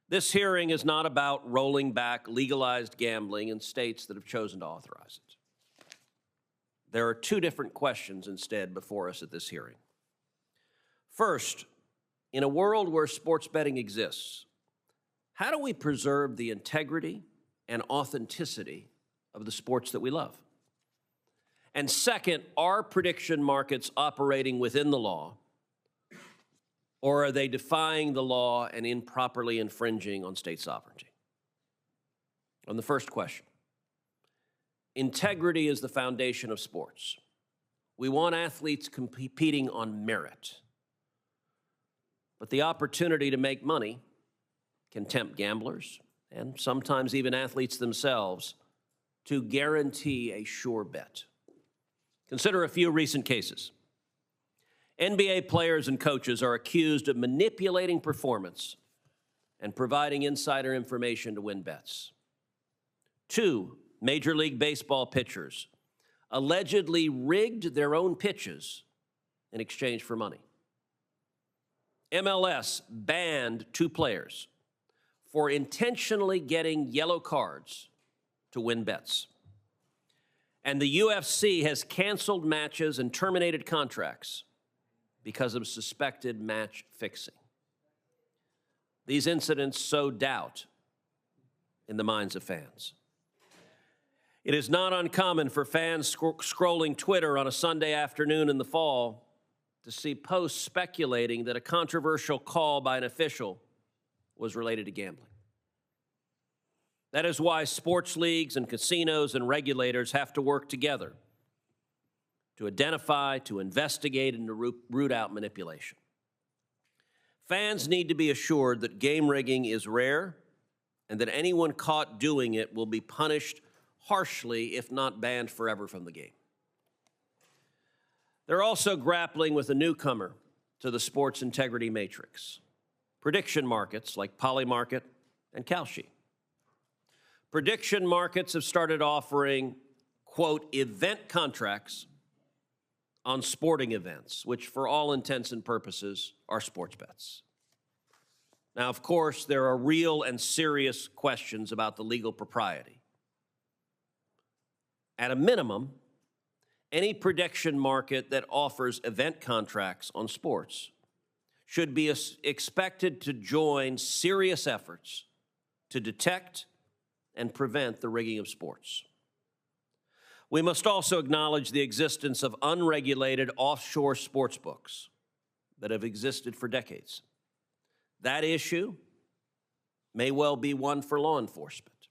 This hearing is not about rolling back legalized gambling in states that have chosen to authorize it. There are 2 different questions instead before us at this hearing. First, in a world where sports betting exists, how do we preserve the integrity and authenticity of the sports that we love? And second, are prediction markets operating within the law, or are they defying the law and improperly infringing on state sovereignty? On the first question, integrity is the foundation of sports. We want athletes competing on merit. But the opportunity to make money can tempt gamblers, and sometimes even athletes themselves, to guarantee a sure bet. Consider a few recent cases. NBA players and coaches are accused of manipulating performance and providing insider information to win bets. 2 Major League Baseball pitchers allegedly rigged their own pitches in exchange for money. MLS banned 2 players for intentionally getting yellow cards to win bets. And the UFC has canceled matches and terminated contracts because of suspected match fixing. These incidents sow doubt in the minds of fans. It is not uncommon for fans scrolling Twitter on a Sunday afternoon in the fall to see posts speculating that a controversial call by an official was related to gambling. That is why sports leagues and casinos and regulators have to work together to identify, to investigate, and to root out manipulation. Fans need to be assured that game rigging is rare and that anyone caught doing it will be punished harshly, if not banned forever from the game. They're also grappling with a newcomer to the sports integrity matrix, prediction markets like Polymarket and Kalshi. Prediction markets have started offering, quote, event contracts on sporting events, which for all intents and purposes are sports bets. Now, of course, there are real and serious questions about the legal propriety. At a minimum, any prediction market that offers event contracts on sports should be expected to join serious efforts to detect and prevent the rigging of sports. We must also acknowledge the existence of unregulated offshore sports books that have existed for decades. That issue may well be one for law enforcement,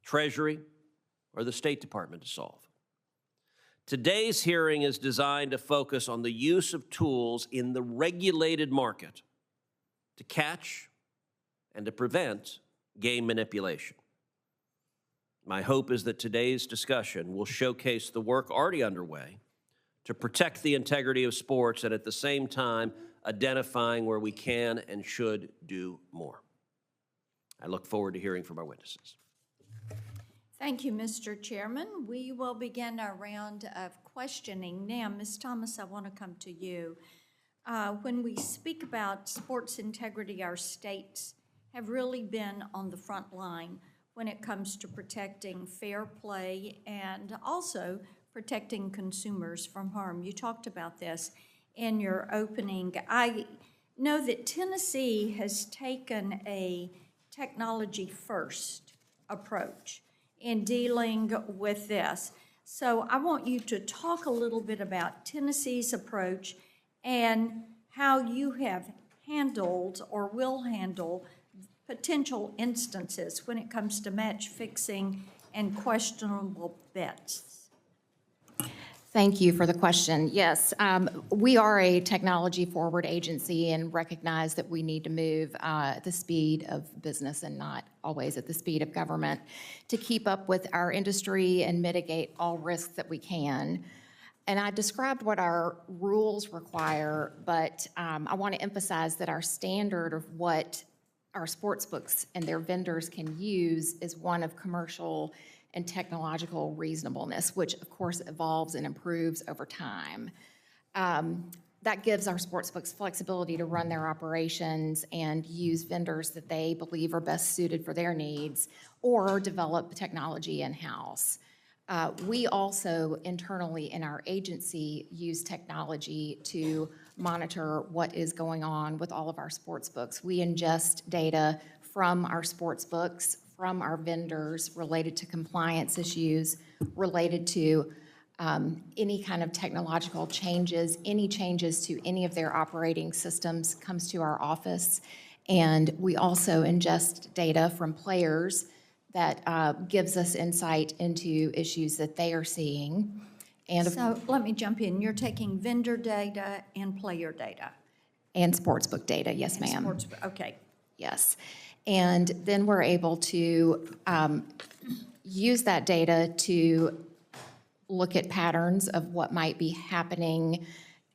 Treasury, or the State Department to solve. Today's hearing is designed to focus on the use of tools in the regulated market to catch and to prevent game manipulation. My hope is that today's discussion will showcase the work already underway to protect the integrity of sports and at the same time identifying where we can and should do more. I look forward to hearing from our witnesses. Thank you, Mr. Chairman. We will begin our round of questioning. Now, Ms. Thomas, I want to come to you. When we speak about sports integrity, our states have really been on the front line when it comes to protecting fair play and also protecting consumers from harm. You talked about this in your opening. I know that Tennessee has taken a technology-first approach in dealing with this. So I want you to talk a little bit about Tennessee's approach and how you have handled or will handle potential instances when it comes to match fixing and questionable bets. Thank you for the question. Yes, we are a technology-forward agency and recognize that we need to move at the speed of business and not always at the speed of government to keep up with our industry and mitigate all risks that we can. And I described what our rules require, but I want to emphasize that our standard of what our sportsbooks and their vendors can use is one of commercial and technological reasonableness, which of course evolves and improves over time. That gives our sportsbooks flexibility to run their operations and use vendors that they believe are best suited for their needs or develop technology in-house. We also internally in our agency use technology to monitor what is going on with all of our sportsbooks. We ingest data from our sportsbooks, from our vendors related to compliance issues, related to any kind of technological changes, any changes to any of their operating systems comes to our office. And we also ingest data from players that gives us insight into issues that they are seeing. And So let me jump in. You're taking vendor data and player data. and sportsbook data, yes, ma'am. Okay. Yes. And then we're able to use that data to look at patterns of what might be happening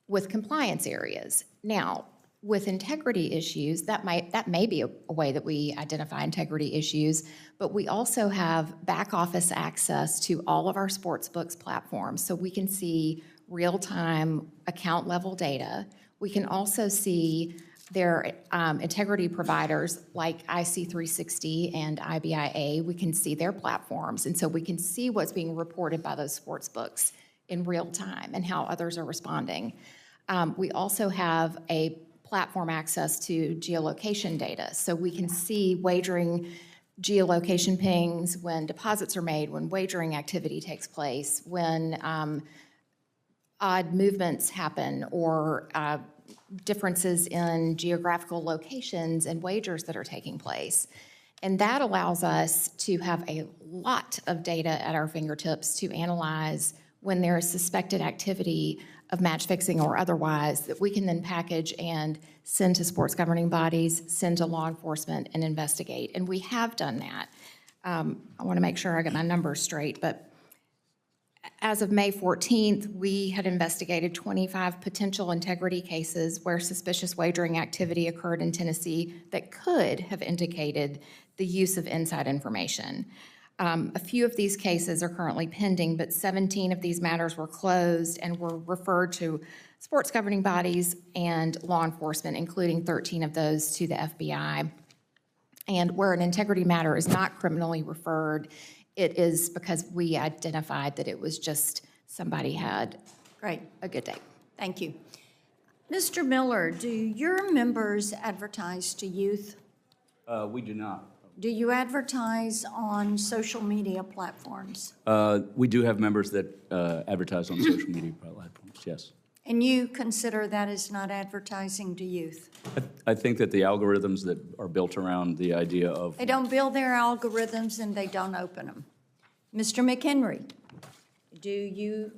with compliance areas. Now, with integrity issues, that may be a way that we identify integrity issues, but we also have back office access to all of our sportsbooks platforms, so we can see real-time account level data. We can also see their integrity providers like IC360 and IBIA. We can see their platforms, and so we can see what's being reported by those sportsbooks in real time and how others are responding. We also have a platform access to geolocation data, so we can see wagering geolocation pings when deposits are made, when wagering activity takes place, when odd movements happen, or differences in geographical locations and wagers that are taking place. And that allows us to have a lot of data at our fingertips to analyze when there is suspected activity of match fixing or otherwise that we can then package and send to sports governing bodies, send to law enforcement, and investigate. And we have done that. I want to make sure I get my numbers straight, but as of May 14th, we had investigated 25 potential integrity cases where suspicious wagering activity occurred in Tennessee that could have indicated the use of inside information. A few of these cases are currently pending, but 17 of these matters were closed and were referred to sports governing bodies and law enforcement, including 13 of those to the FBI. And where an integrity matter is not criminally referred, it is because we identified that it was just somebody had Great. a good day. Thank you. Mr. Miller, do your members advertise to youth? We do not. Do you advertise on social media platforms? We do have members that advertise on social media platforms, yes. And you consider that is not advertising to youth? I think that the algorithms that are built around the idea of They don't build their algorithms and they don't open them. Mr. McHenry, do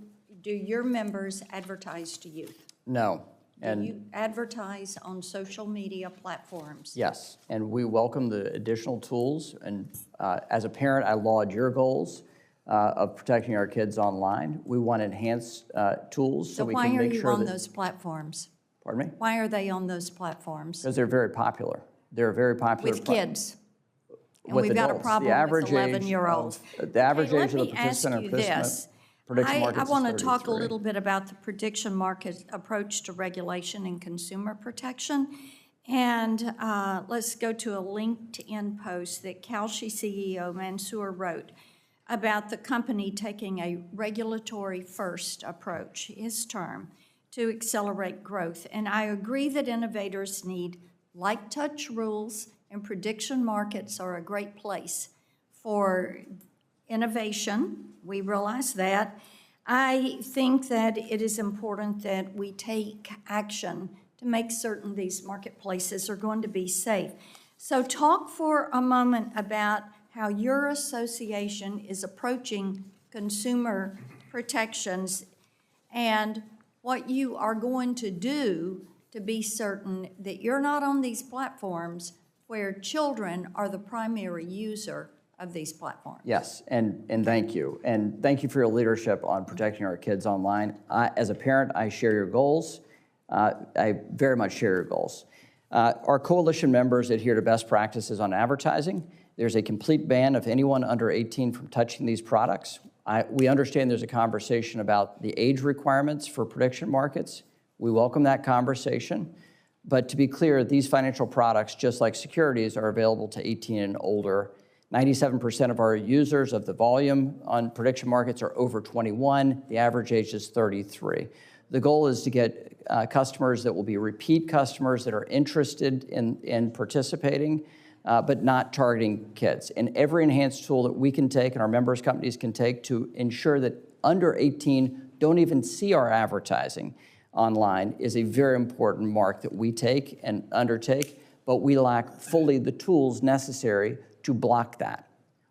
your members advertise to youth? No. Do you advertise on social media platforms? Yes, and we welcome the additional tools. And as a parent, I laud your goals of protecting our kids online. We want enhanced tools so we why can are make you sure on that. those platforms? Pardon me? Why are they on those platforms? Because they're very popular. They're very popular. With kids? And with we've got a adults. problem The with average age 11-year-olds. The average age of the Let me ask participant you or participant this. prediction markets I is want to talk a 33. little bit about the prediction market approach to regulation and consumer protection. And let's go to a LinkedIn post that Kalshi CEO Mansour wrote about the company taking a regulatory first approach, his term, to accelerate growth. And I agree that innovators need light touch rules, and prediction markets are a great place for innovation. We realize that. I think that it is important that we take action to make certain these marketplaces are going to be safe. So talk for a moment about how your association is approaching consumer protections and what you are going to do to be certain that you're not on these platforms where children are the primary user of these platforms. Yes, and thank you. And thank you for your leadership on protecting our kids online. As a parent, I share your goals. I very much share your goals. Our coalition members adhere to best practices on advertising. There's a complete ban of anyone under 18 from touching these products. We understand there's a conversation about the age requirements for prediction markets. We welcome that conversation. But to be clear, these financial products, just like securities, are available to 18 and older. 97% of our users of the volume on prediction markets are over 21. The average age is 33. The goal is to get customers that will be repeat customers that are interested in participating, but not targeting kids. And every enhanced tool that we can take and our members companies can take to ensure that under 18 don't even see our advertising online is a very important mark that we take and undertake, but we lack fully the tools necessary to block that.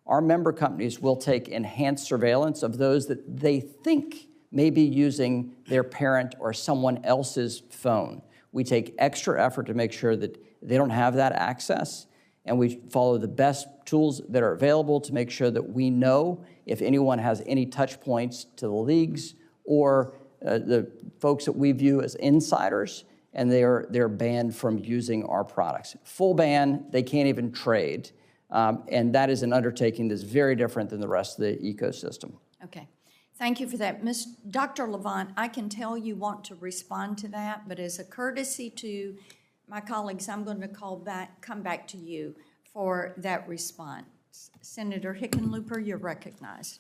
Our member companies will take enhanced surveillance of those that they think may be using their parent or someone else's phone. We take extra effort to make sure that they don't have that access, and we follow the best tools that are available to make sure that we know if anyone has any touch points to the leagues or the folks that we view as insiders, and they're banned from using our products. Full ban, they can't even trade. And that is an undertaking that's very different than the rest of the ecosystem. Okay. Thank you for that. Dr. Levant, I can tell you want to respond to that, but as a courtesy to my colleagues, I'm going to come back to you for that response. Senator Hickenlooper, you're recognized.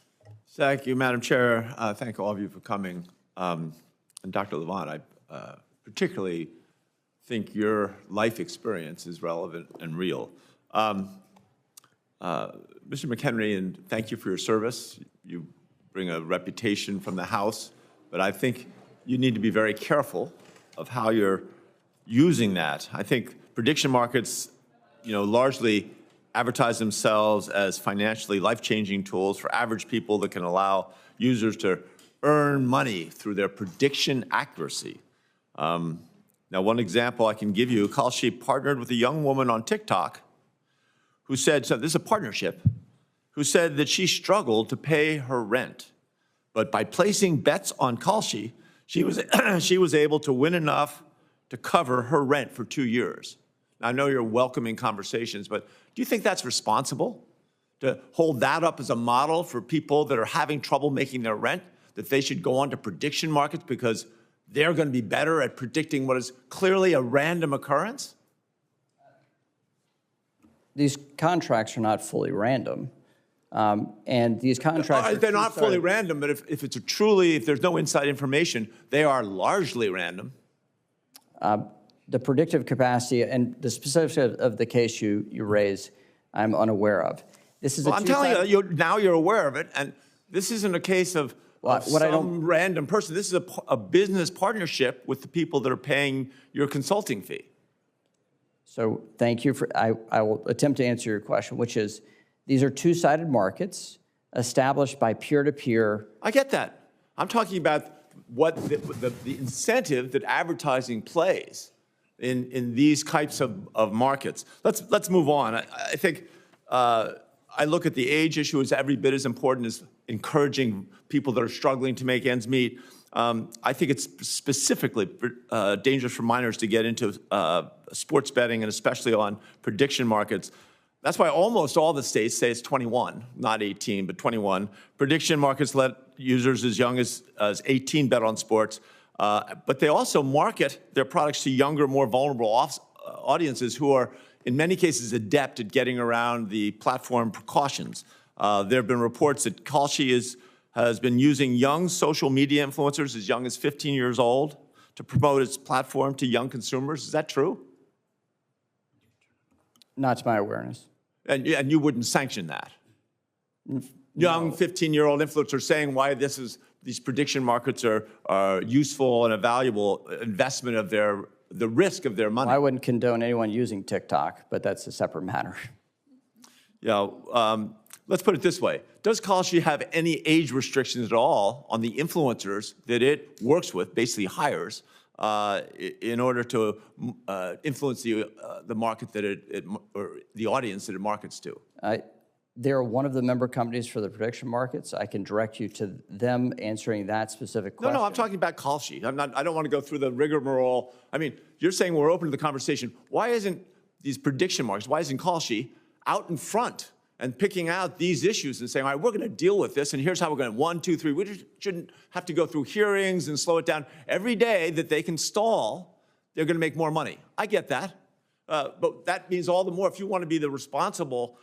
Thank you, Madam Chair. Thank all of you for coming. And Dr. Levant, I particularly think your life experience is relevant and real. Mr. McHenry, and thank you for your service. You bring a reputation from the House, but I think you need to be very careful of how you're using that. I think prediction markets, largely advertise themselves as financially life-changing tools for average people that can allow users to earn money through their prediction accuracy. Now, one example I can give you, Kalshi partnered with a young woman on TikTok who said, so this is a partnership, who said that she struggled to pay her rent. But by placing bets on Kalshi, she was able to win enough to cover her rent for 2 years. Now, I know you're welcoming conversations, but do you think that's responsible to hold that up as a model for people that are having trouble making their rent, that they should go on to prediction markets because they're going to be better at predicting what is clearly a random occurrence? These contracts are not fully random. And these contracts they're not fully random, but if there's no inside information, they are largely random. The predictive capacity and the specifics of the case you raise, I'm unaware of. This is Well, I'm telling you, now you're aware of it, and this isn't a case of some random person. This is a business partnership with the people that are paying your consulting fee. So thank you for, I will attempt to answer your question, which is, these are two-sided markets established by peer-to-peer. I get that. I'm talking about what the incentive that advertising plays in these types of markets. Let's move on. I think I look at the age issue as every bit as important as encouraging people that are struggling to make ends meet. I think it's specifically dangerous for minors to get into sports betting, and especially on prediction markets. That's why almost all the states say it's 21, not 18, but 21. Prediction markets let users as young as 18 bet on sports, but they also market their products to younger, more vulnerable audiences who are, in many cases, adept at getting around the platform precautions. There have been reports that Kalshi has been using young social media influencers as young as 15 years old to promote its platform to young consumers. Is that true? Not to my awareness. And you wouldn't sanction that? Young 15-year-old influencers saying why these prediction markets are useful and a valuable investment of the risk of their money. I wouldn't condone anyone using TikTok, but that's a separate matter. Yeah, let's put it this way. Does Kalshi have any age restrictions at all on the influencers that it works with, basically hires, in order to influence the market that or the audience that it markets to? They're one of the member companies for the prediction markets. I can direct you to them answering that specific question. No, I'm talking about Kalshi. I don't want to go through the rigmarole. I mean, you're saying we're open to the conversation. Why isn't these prediction markets, why isn't Kalshi out in front and picking out these issues and saying, all right, we're going to deal with this, and here's how we're going to, 1, 2, 3. We just shouldn't have to go through hearings and slow it down. Every day that they can stall, they're going to make more money. I get that. But that means all the more, if you want to be the responsible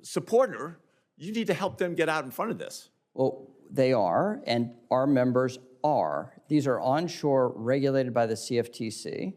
supporter, you need to help them get out in front of this. Well, they are, and our members are. These are onshore regulated by the CFTC,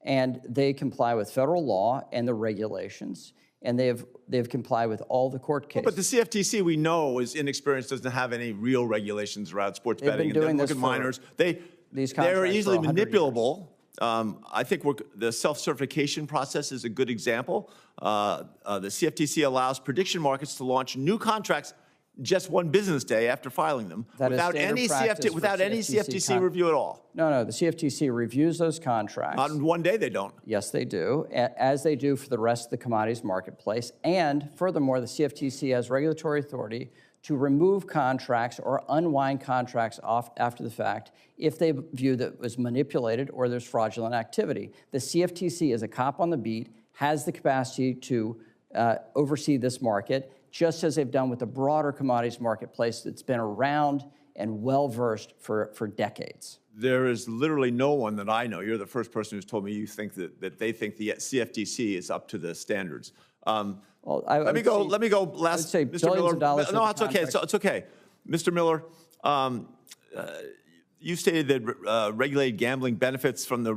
and they comply with federal law and the regulations, and they've complied with all the court cases. But the CFTC, we know, is inexperienced, doesn't have any real regulations around sports betting. Been doing and this look at minors. They're easily manipulable. I think the self-certification process is a good example. The CFTC allows prediction markets to launch new contracts just one business day after filing them without any CFTC review at all. No, the CFTC reviews those contracts. Not in one day, they don't. Yes, they do, as they do for the rest of the commodities marketplace. And furthermore, the CFTC has regulatory authority to remove contracts or unwind contracts off after the fact if they view that it was manipulated or there's fraudulent activity. The CFTC is a cop on the beat, has the capacity to oversee this market, just as they've done with the broader commodities marketplace that's been around and well-versed for decades. There is literally no one that I know. You're the first person who's told me you think that they think the CFTC is up to the standards. Well, let me go. Last, Mr. Miller. No, it's okay. It's okay. Mr. Miller, you stated that regulated gambling benefits from the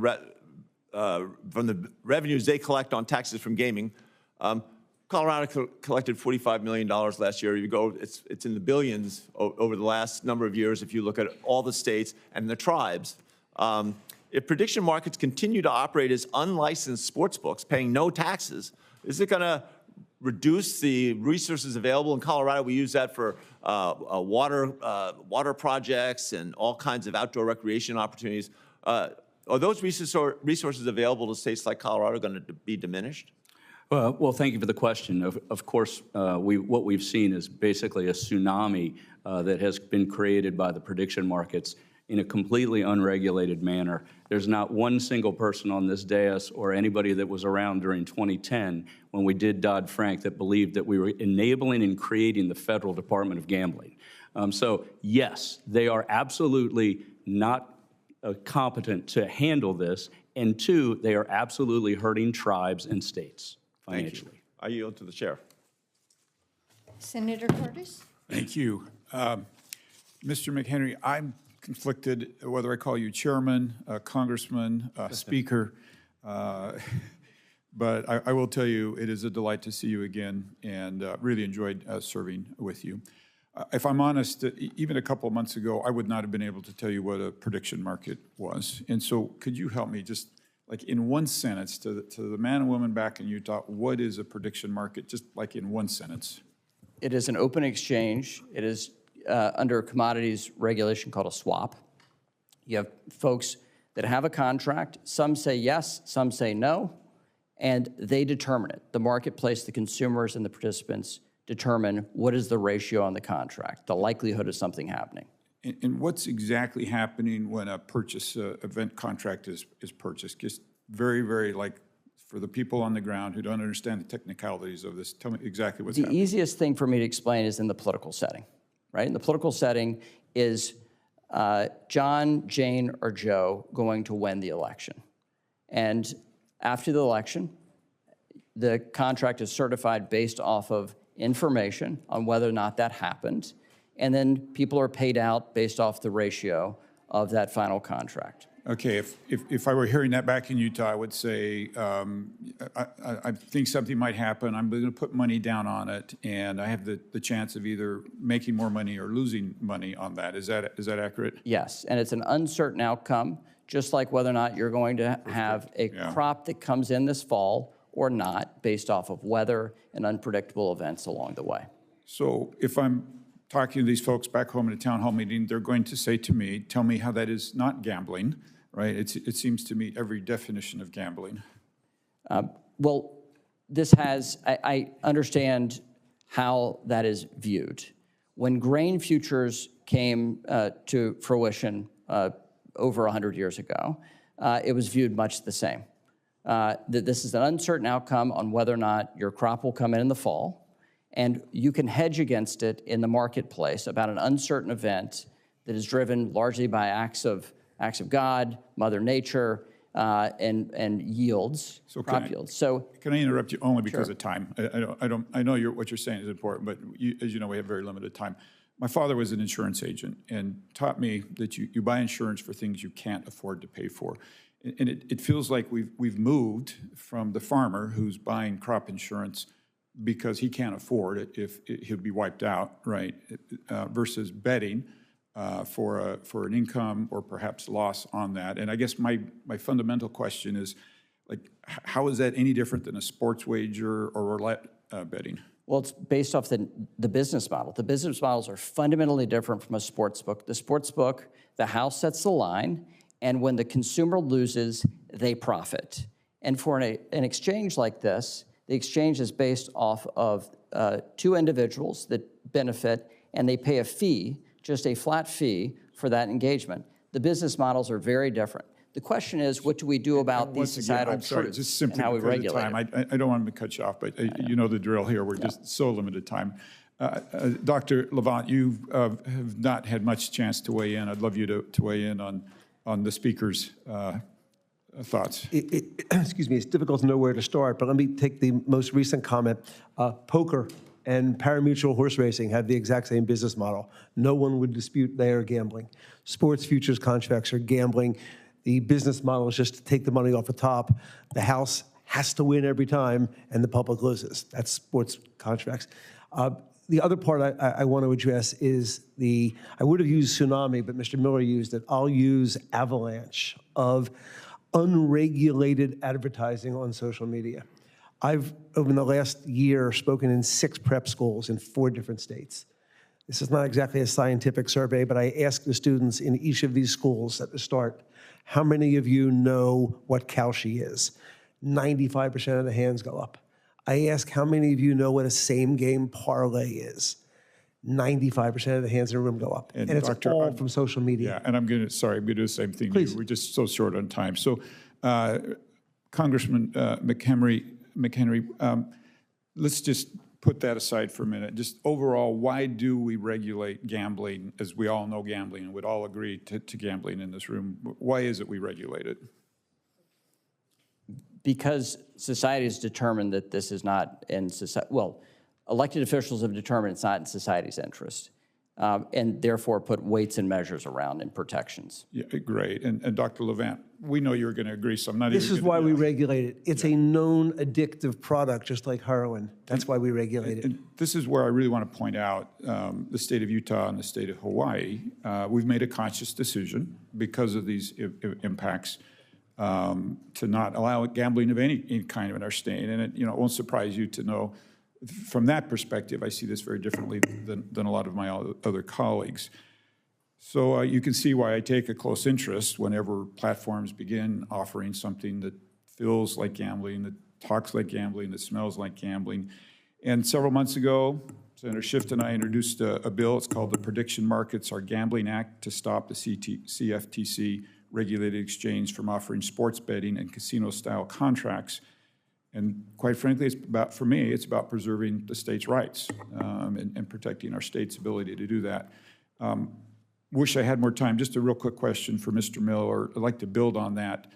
revenues they collect on taxes from gaming. Colorado collected $45 million last year. It's in the billions over the last number of years if you look at all the states and the tribes. If prediction markets continue to operate as unlicensed sports books, paying no taxes, is it going to reduce the resources available in Colorado? We use that for water projects and all kinds of outdoor recreation opportunities. Are those resources available to states like Colorado going to be diminished? Well, thank you for the question. Of course, what we've seen is basically a tsunami that has been created by the prediction markets in a completely unregulated manner. There's not one single person on this dais or anybody that was around during 2010 when we did Dodd-Frank that believed that we were enabling and creating the Federal Department of Gambling. So yes, they are absolutely not competent to handle this, and two, they are absolutely hurting tribes and states financially. Thank you. I yield to the chair. Senator Curtis? Thank you. Mr. McHenry, I'm conflicted whether I call you chairman, congressman, speaker, but I will tell you it is a delight to see you again, and really enjoyed serving with you. If I'm honest, even a couple of months ago, I would not have been able to tell you what a prediction market was. And so could you help me just like in one sentence to the man and woman back in Utah, what is a prediction market, just like in one sentence? It is an open exchange. It is under a commodities regulation called a swap. You have folks that have a contract. Some say yes, some say no, and they determine it. The marketplace, the consumers, and the participants determine what is the ratio on the contract, the likelihood of something happening. And what's exactly happening when a purchase event contract is purchased? Just very, very like for the people on the ground who don't understand the technicalities of this, tell me exactly what's happening. The easiest thing for me to explain is in the political setting, right? In the political setting is John, Jane, or Joe going to win the election. And after the election, the contract is certified based off of information on whether or not that happened. And then people are paid out based off the ratio of that final contract. Okay, if I were hearing that back in Utah, I would say, I think something might happen. I'm going to put money down on it, and I have the chance of either making more money or losing money on that. Is that accurate? Yes, and it's an uncertain outcome, just like whether or not you're going to have a crop that comes in this fall or not, based off of weather and unpredictable events along the way. So if I'm talking to these folks back home in a town hall meeting, they're going to say to me, tell me how that is not gambling, right? It seems to meet every definition of gambling. Well, this has, I understand how that is viewed. When grain futures came to fruition over 100 years ago, it was viewed much the same. That this is an uncertain outcome on whether or not your crop will come in the fall, and you can hedge against it in the marketplace about an uncertain event that is driven largely by acts of God, Mother Nature, and yields, So crop yields. So can I interrupt you only because of time? I know what you're saying is important, but as you know, we have very limited time. My father was an insurance agent and taught me that you buy insurance for things you can't afford to pay for. And it feels like we've moved from the farmer who's buying crop insurance because he can't afford it if he'll be wiped out, right? Versus betting for an income or perhaps loss on that. And I guess my fundamental question is, like, how is that any different than a sports wager or roulette betting? well, it's based off the business model. The business models are fundamentally different from a sports book. The sports book, the house sets the line, and when the consumer loses, they profit. And for an exchange like this, the exchange is based off of two individuals that benefit, and they pay a fee, just a flat fee, for that engagement. The business models are very different. The question is, what do we do about these societal truths just simply and how we because of regulate time. it? I don't want to cut you off, but you know the drill here. We're just so limited time. Dr. Levant, you have not had much chance to weigh in. I'd love you to weigh in on the speaker's thoughts. Excuse me, it's difficult to know where to start, but let me take the most recent comment. Poker and pari-mutuel horse racing have the exact same business model. No one would dispute they are gambling. Sports futures contracts are gambling. The business model is just to take the money off the top. The house has to win every time, and the public loses. That's sports contracts. The other part I want to address is I would have used tsunami, but Mr. Miller used it. I'll use avalanche of unregulated advertising on social media. I've, over the last year, spoken in 6 prep schools in 4 different states. This is not exactly a scientific survey, but I asked the students in each of these schools at the start, how many of you know what Kalshi is? 95% of the hands go up. I ask how many of you know what a same-game parlay is? 95% of the hands in the room go up. And it's Dr. all from social media. Yeah, and I'm going to do the same thing. Please. We're just so short on time. So, Congressman McHenry, let's just put that aside for a minute. Just overall, why do we regulate gambling, as we all know gambling, and would all agree to gambling in this room? Why is it we regulate it? Because society has determined that this is not in society. Well, elected officials have determined it's not in society's interest. and therefore put weights and measures around and protections. Yeah, great. And Dr. Levant, we know you're going to agree, so I'm not This even is gonna- why we regulate it. It's a known addictive product, just like heroin. That's why we regulate it. And this is where I really want to point out the state of Utah and the state of Hawaii. We've made a conscious decision because of these impacts to not allow gambling of any kind in our state. And it won't surprise you to know, from that perspective, I see this very differently than a lot of my other colleagues. So you can see why I take a close interest whenever platforms begin offering something that feels like gambling, that talks like gambling, that smells like gambling. And several months ago, Senator Schiff and I introduced a bill. It's called the Prediction Markets, Our Gambling Act, to stop the CFTC regulated exchange from offering sports betting and casino-style contracts. And quite frankly, for me, it's about preserving the state's rights and protecting our state's ability to do that. Wish I had more time. Just a real quick question for Mr. Miller. I'd like to build on that.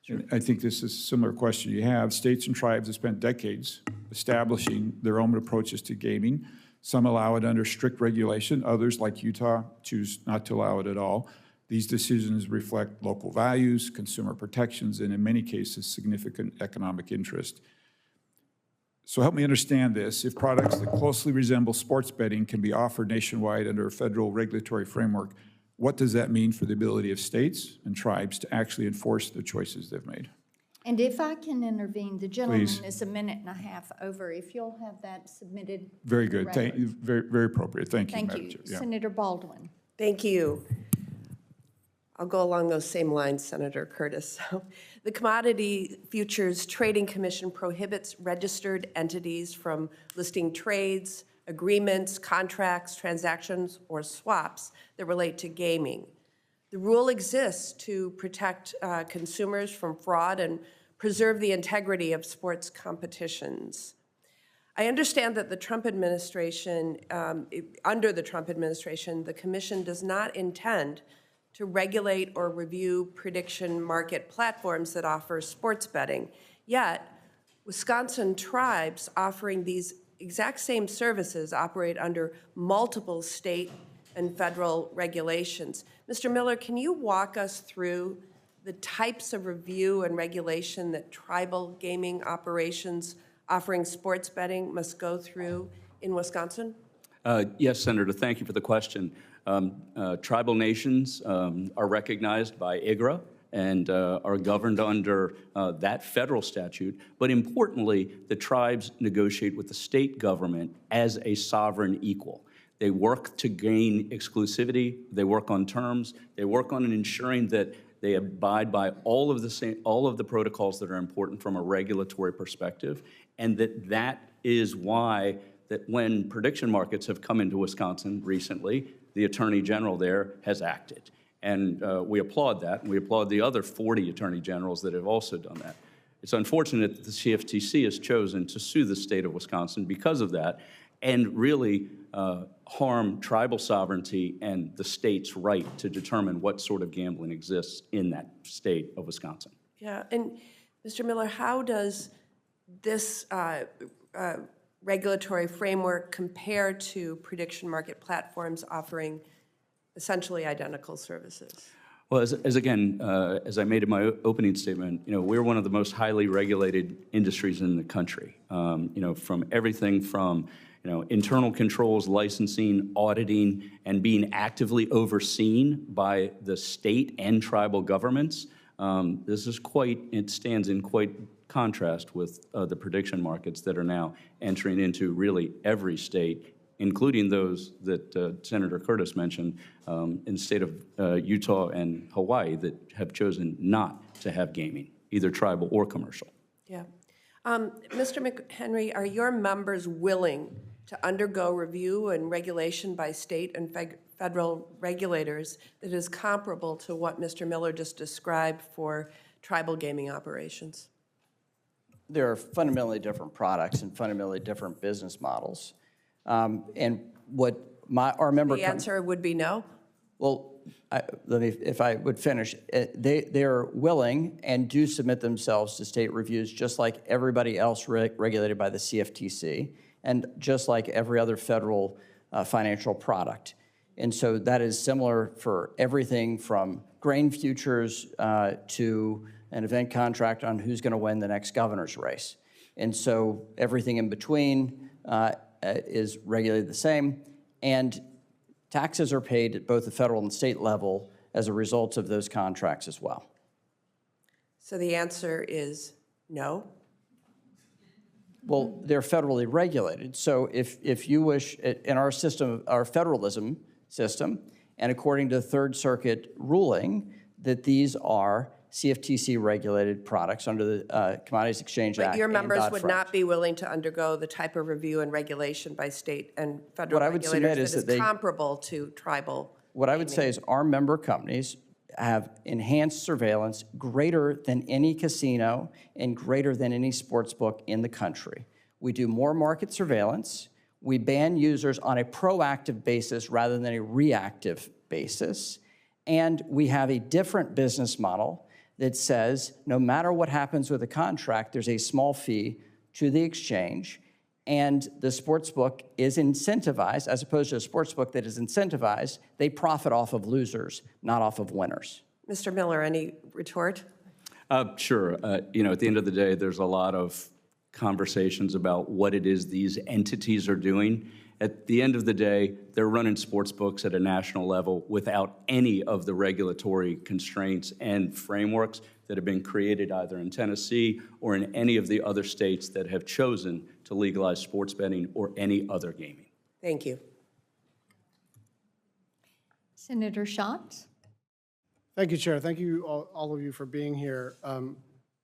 Sure. I think this is a similar question you have. States and tribes have spent decades establishing their own approaches to gaming. Some allow it under strict regulation. Others, like Utah, choose not to allow it at all. These decisions reflect local values, consumer protections, and in many cases, significant economic interest. So help me understand this. If products that closely resemble sports betting can be offered nationwide under a federal regulatory framework, what does that mean for the ability of states and tribes to actually enforce the choices they've made? And if I can intervene, the gentleman Please. is a minute and a half over. If you'll have that submitted. Very for the good. Thank record. you. Very, very appropriate. Thank you, Thank Madam you. Chair. Yeah. Senator Baldwin. Thank you. I'll go along those same lines, Senator Curtis. The Commodity Futures Trading Commission prohibits registered entities from listing trades, agreements, contracts, transactions, or swaps that relate to gaming. The rule exists to protect consumers from fraud and preserve the integrity of sports competitions. I understand that the Trump administration, under the Trump administration, the Commission does not intend to regulate or review prediction market platforms that offer sports betting. Yet, Wisconsin tribes offering these exact same services operate under multiple state and federal regulations. Mr. Miller, can you walk us through the types of review and regulation that tribal gaming operations offering sports betting must go through in Wisconsin? Yes, Senator, thank you for the question. Tribal nations are recognized by IGRA and are governed under that federal statute. But importantly, the tribes negotiate with the state government as a sovereign equal. They work to gain exclusivity. They work on terms. They work on ensuring that they abide by all of the protocols that are important from a regulatory perspective, and that is why that when prediction markets have come into Wisconsin recently, the Attorney General there has acted. And we applaud that, and we applaud the other 40 Attorney Generals that have also done that. It's unfortunate that the CFTC has chosen to sue the state of Wisconsin because of that, and really harm tribal sovereignty and the state's right to determine what sort of gambling exists in that state of Wisconsin. Yeah, and Mr. Miller, how does this regulatory framework compare to prediction market platforms offering essentially identical services? Well, as I made in my opening statement, we're one of the most highly regulated industries in the country. From everything from internal controls, licensing, auditing, and being actively overseen by the state and tribal governments. It stands in quite contrast with the prediction markets that are now entering into really every state, including those that Senator Curtis mentioned in the state of Utah and Hawaii that have chosen not to have gaming, either tribal or commercial. Yeah. Mr. McHenry, are your members willing to undergo review and regulation by state and federal regulators that is comparable to what Mr. Miller just described for tribal gaming operations? There are fundamentally different products and fundamentally different business models. And what our member... The answer would be no? Well, if I would finish, they're willing and do submit themselves to state reviews just like everybody else regulated by the CFTC and just like every other federal financial product. And so that is similar for everything from grain futures to an event contract on who's going to win the next governor's race. And so everything in between is regulated the same. And taxes are paid at both the federal and state level as a result of those contracts as well. So the answer is no? Well, they're federally regulated. So if you wish, in our system, our federalism system, and according to the Third Circuit ruling, that these are CFTC-regulated products under the Commodities Exchange Act. But your and members would Dodd-Frank. not be willing to undergo the type of review and regulation by state and federal What I would submit regulators is that is that they- comparable to tribal. What I would say is our member companies have enhanced surveillance greater than any casino and greater than any sports book in the country. We do more market surveillance. We ban users on a proactive basis rather than a reactive basis. And we have a different business model that says no matter what happens with a contract, there's a small fee to the exchange. And the sports book is incentivized, as opposed to a sports book that is incentivized, they profit off of losers, not off of winners. Mr. Miller, any retort? Sure. You know, at the end of the day, there's a lot of conversations about what it is these entities are doing. At the end of the day, they're running sports books at a national level without any of the regulatory constraints and frameworks that have been created either in Tennessee or in any of the other states that have chosen to legalize sports betting or any other gaming. Thank you. Senator Schatz? Thank you, Chair. Thank you, all of you, for being here.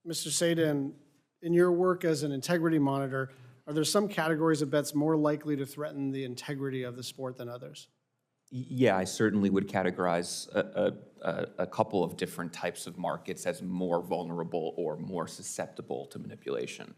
Mr. Sadin, in your work as an integrity monitor, are there some categories of bets more likely to threaten the integrity of the sport than others? Yeah, I certainly would categorize a couple of different types of markets as more vulnerable or more susceptible to manipulation.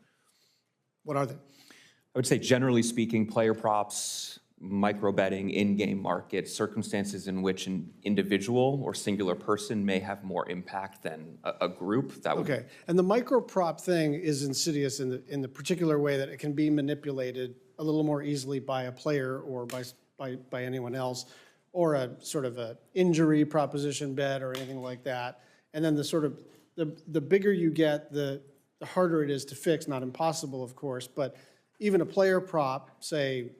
What are they? I would say, generally speaking, player props, micro betting, in-game markets, circumstances in which an individual or singular person may have more impact than a group. That would Okay, and the micro prop thing is insidious in the particular way that it can be manipulated a little more easily by a player or by anyone else, or a sort of a injury proposition bet or anything like that. And then the sort of the bigger you get, the harder it is to fix. Not impossible, of course, but even a player prop, say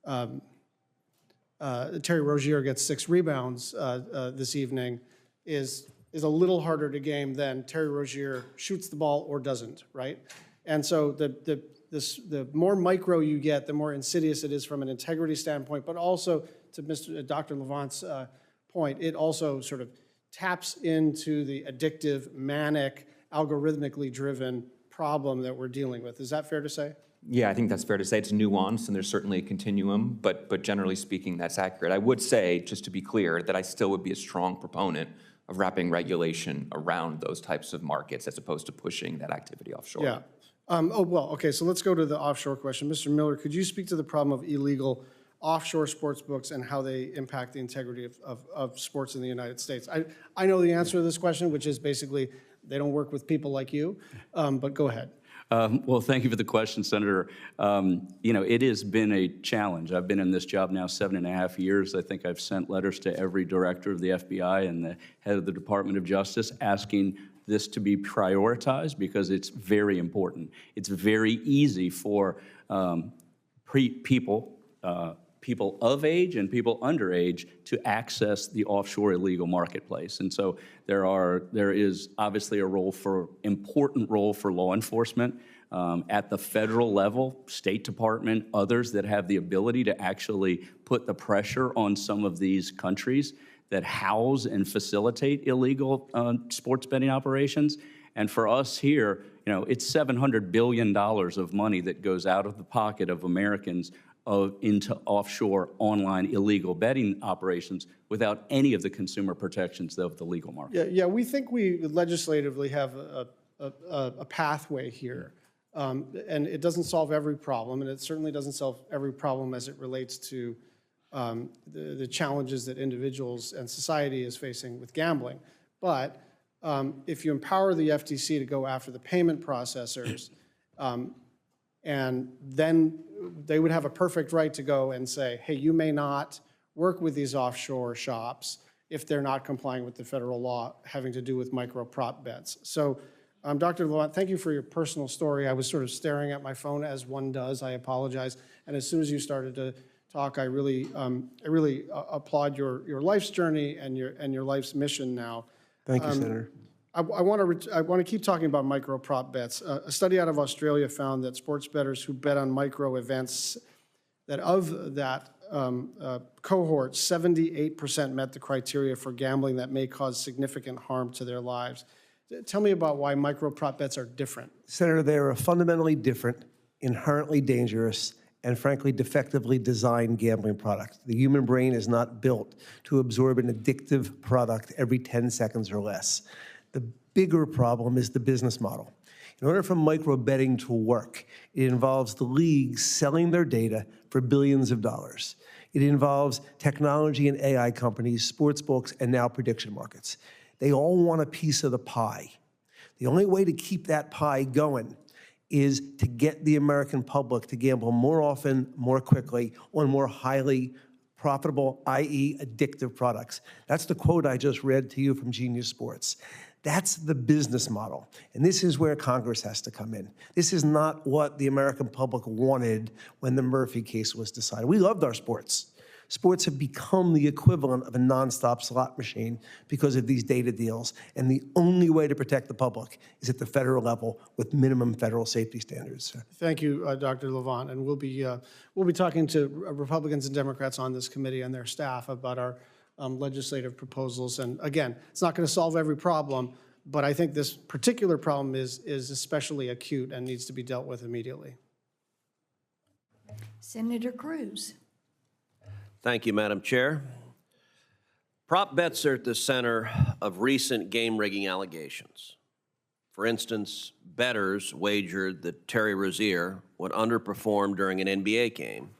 Terry Rozier gets 6 rebounds this evening, is a little harder to game than Terry Rozier shoots the ball or doesn't, right? And so the more micro you get, the more insidious it is from an integrity standpoint, but also to Dr. Levant's point, it also sort of taps into the addictive, manic, algorithmically driven problem that we're dealing with. Is that fair to say? Yeah, I think that's fair to say. It's nuanced, and there's certainly a continuum, but generally speaking, that's accurate. I would say, just to be clear, that I still would be a strong proponent of wrapping regulation around those types of markets as opposed to pushing that activity offshore. Yeah. Okay, so let's go to the offshore question. Mr. Miller, could you speak to the problem of illegal offshore sports books and how they impact the integrity of sports in the United States? I know the answer to this question, which is basically they don't work with people like you, but go ahead. Well, thank you for the question, Senator. You know, it has been a challenge. I've been in this job now 7.5 years. I think I've sent letters to every director of the FBI and the head of the Department of Justice asking this to be prioritized because it's very important. It's very easy for people of age and people underage to access the offshore illegal marketplace. And so there is obviously important role for law enforcement at the federal level, State Department, others that have the ability to actually put the pressure on some of these countries that house and facilitate illegal sports betting operations. And for us here, you know, it's $700 billion of money that goes out of the pocket of Americans into offshore online illegal betting operations without any of the consumer protections of the legal market. Yeah, we think we legislatively have a pathway here. And it doesn't solve every problem, and it certainly doesn't solve every problem as it relates to the challenges that individuals and society is facing with gambling. But if you empower the FTC to go after the payment processors, and then they would have a perfect right to go and say, hey, you may not work with these offshore shops if they're not complying with the federal law having to do with micro prop bets. So, Dr. Levant, thank you for your personal story. I was sort of staring at my phone as one does. I apologize. And as soon as you started to talk, I really applaud your life's journey and your life's mission now. Thank you, Senator. I want to keep talking about micro prop bets. A study out of Australia found that sports bettors who bet on micro events, that of that cohort, 78% met the criteria for gambling that may cause significant harm to their lives. Tell me about why micro prop bets are different. Senator, they are a fundamentally different, inherently dangerous, and frankly defectively designed gambling product. The human brain is not built to absorb an addictive product every 10 seconds or less. The bigger problem is the business model. In order for micro betting to work, it involves the leagues selling their data for billions of dollars. It involves technology and AI companies, sports books, and now prediction markets. They all want a piece of the pie. The only way to keep that pie going is to get the American public to gamble more often, more quickly, on more highly profitable, i.e. addictive products. That's the quote I just read to you from Genius Sports. That's the business model. And this is where Congress has to come in. This is not what the American public wanted when the Murphy case was decided. We loved our sports. Sports have become the equivalent of a nonstop slot machine because of these data deals. And the only way to protect the public is at the federal level with minimum federal safety standards. Thank you, Dr. Levant. And we'll be talking to Republicans and Democrats on this committee and their staff about our legislative proposals. And again, it's not going to solve every problem, but I think this particular problem is especially acute and needs to be dealt with immediately. Senator Cruz. Thank you, Madam Chair. Prop bets are at the center of recent game rigging allegations. For instance, bettors wagered that Terry Rozier would underperform during an NBA game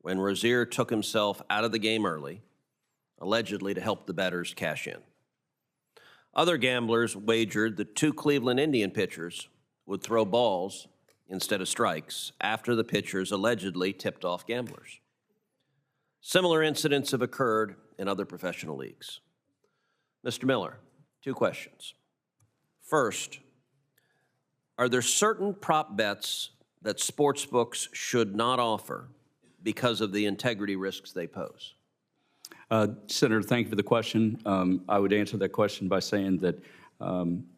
when Rozier took himself out of the game early, allegedly to help the bettors cash in. Other gamblers wagered that 2 Cleveland Indian pitchers would throw balls instead of strikes after the pitchers allegedly tipped off gamblers. Similar incidents have occurred in other professional leagues. Mr. Miller, 2 questions. First, are there certain prop bets that sportsbooks should not offer because of the integrity risks they pose? Senator, thank you for the question. I would answer that question by saying that,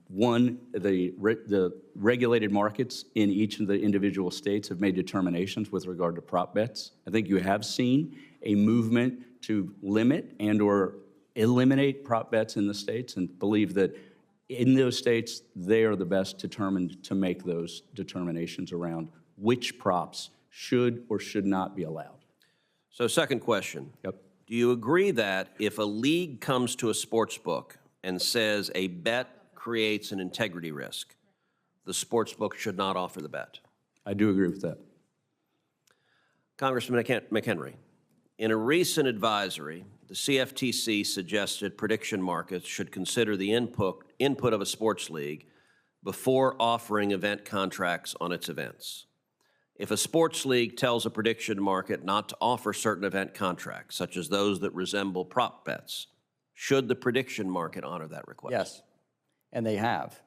one, the regulated markets in each of the individual states have made determinations with regard to prop bets. I think you have seen a movement to limit and or eliminate prop bets in the states, and believe that in those states, they are the best determined to make those determinations around which props should or should not be allowed. So, second question. Yep. Do you agree that if a league comes to a sports book and says a bet creates an integrity risk, the sports book should not offer the bet? I do agree with that. Congressman McHenry, in a recent advisory, the CFTC suggested prediction markets should consider the input of a sports league before offering event contracts on its events. If a sports league tells a prediction market not to offer certain event contracts, such as those that resemble prop bets, should the prediction market honor that request? Yes, and they have.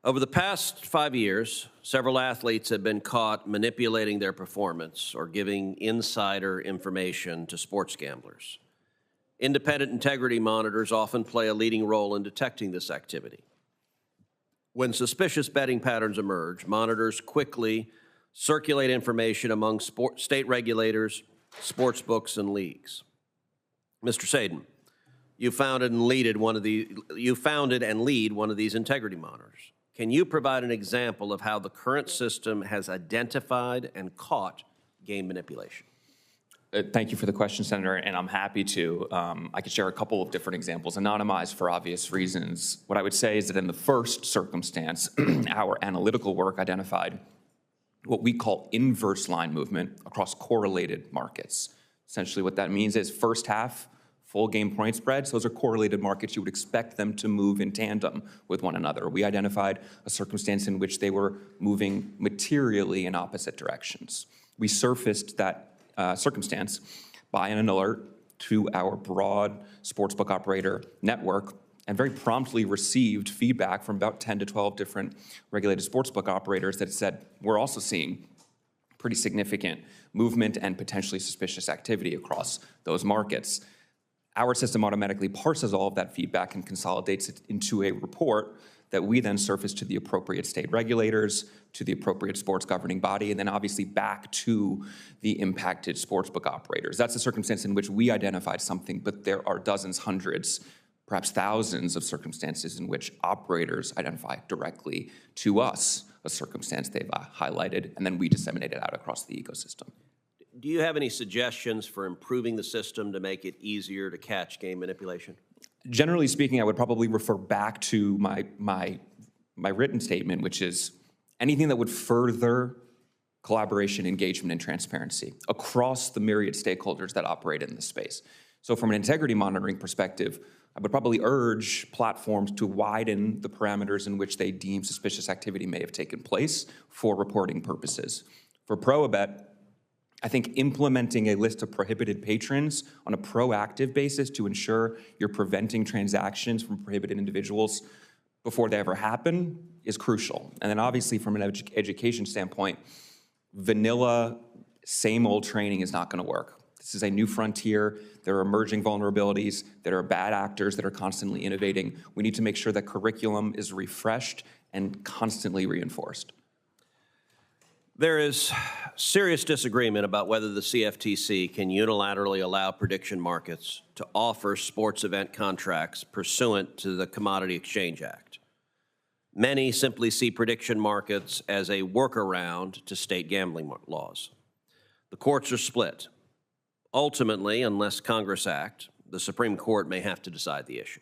Over the past 5 years, several athletes have been caught manipulating their performance or giving insider information to sports gamblers. Independent integrity monitors often play a leading role in detecting this activity. When suspicious betting patterns emerge, monitors quickly circulate information among state regulators, sports books, and leagues. Mr. Sadin, you founded and lead one of these integrity monitors. Can you provide an example of how the current system has identified and caught game manipulation? Thank you for the question, Senator, and I'm happy to. I could share a couple of different examples, anonymized for obvious reasons. What I would say is that in the first circumstance, our analytical work identified what we call inverse line movement across correlated markets. Essentially what that means is first half, full game point spreads, those are correlated markets. You would expect them to move in tandem with one another. We identified a circumstance in which they were moving materially in opposite directions. We surfaced that circumstance by an alert to our broad sportsbook operator network, and very promptly received feedback from about 10 to 12 different regulated sportsbook operators that said, we're also seeing pretty significant movement and potentially suspicious activity across those markets. Our system automatically parses all of that feedback and consolidates it into a report that we then surface to the appropriate state regulators, to the appropriate sports governing body, and then obviously back to the impacted sportsbook operators. That's a circumstance in which we identified something, but there are dozens, hundreds, perhaps thousands of circumstances in which operators identify directly to us a circumstance they've highlighted, and then we disseminate it out across the ecosystem. Do you have any suggestions for improving the system to make it easier to catch game manipulation? Generally speaking, I would probably refer back to my written statement, which is anything that would further collaboration, engagement, and transparency across the myriad stakeholders that operate in this space. So from an integrity monitoring perspective, I would probably urge platforms to widen the parameters in which they deem suspicious activity may have taken place for reporting purposes. For Proabet, I think implementing a list of prohibited patrons on a proactive basis to ensure you're preventing transactions from prohibited individuals before they ever happen is crucial. And then obviously from an education standpoint, vanilla, same old training is not gonna work. This is a new frontier. There are emerging vulnerabilities. There are bad actors that are constantly innovating. We need to make sure that curriculum is refreshed and constantly reinforced. There is serious disagreement about whether the CFTC can unilaterally allow prediction markets to offer sports event contracts pursuant to the Commodity Exchange Act. Many simply see prediction markets as a workaround to state gambling laws. The courts are split. Ultimately, unless Congress act, the Supreme Court may have to decide the issue.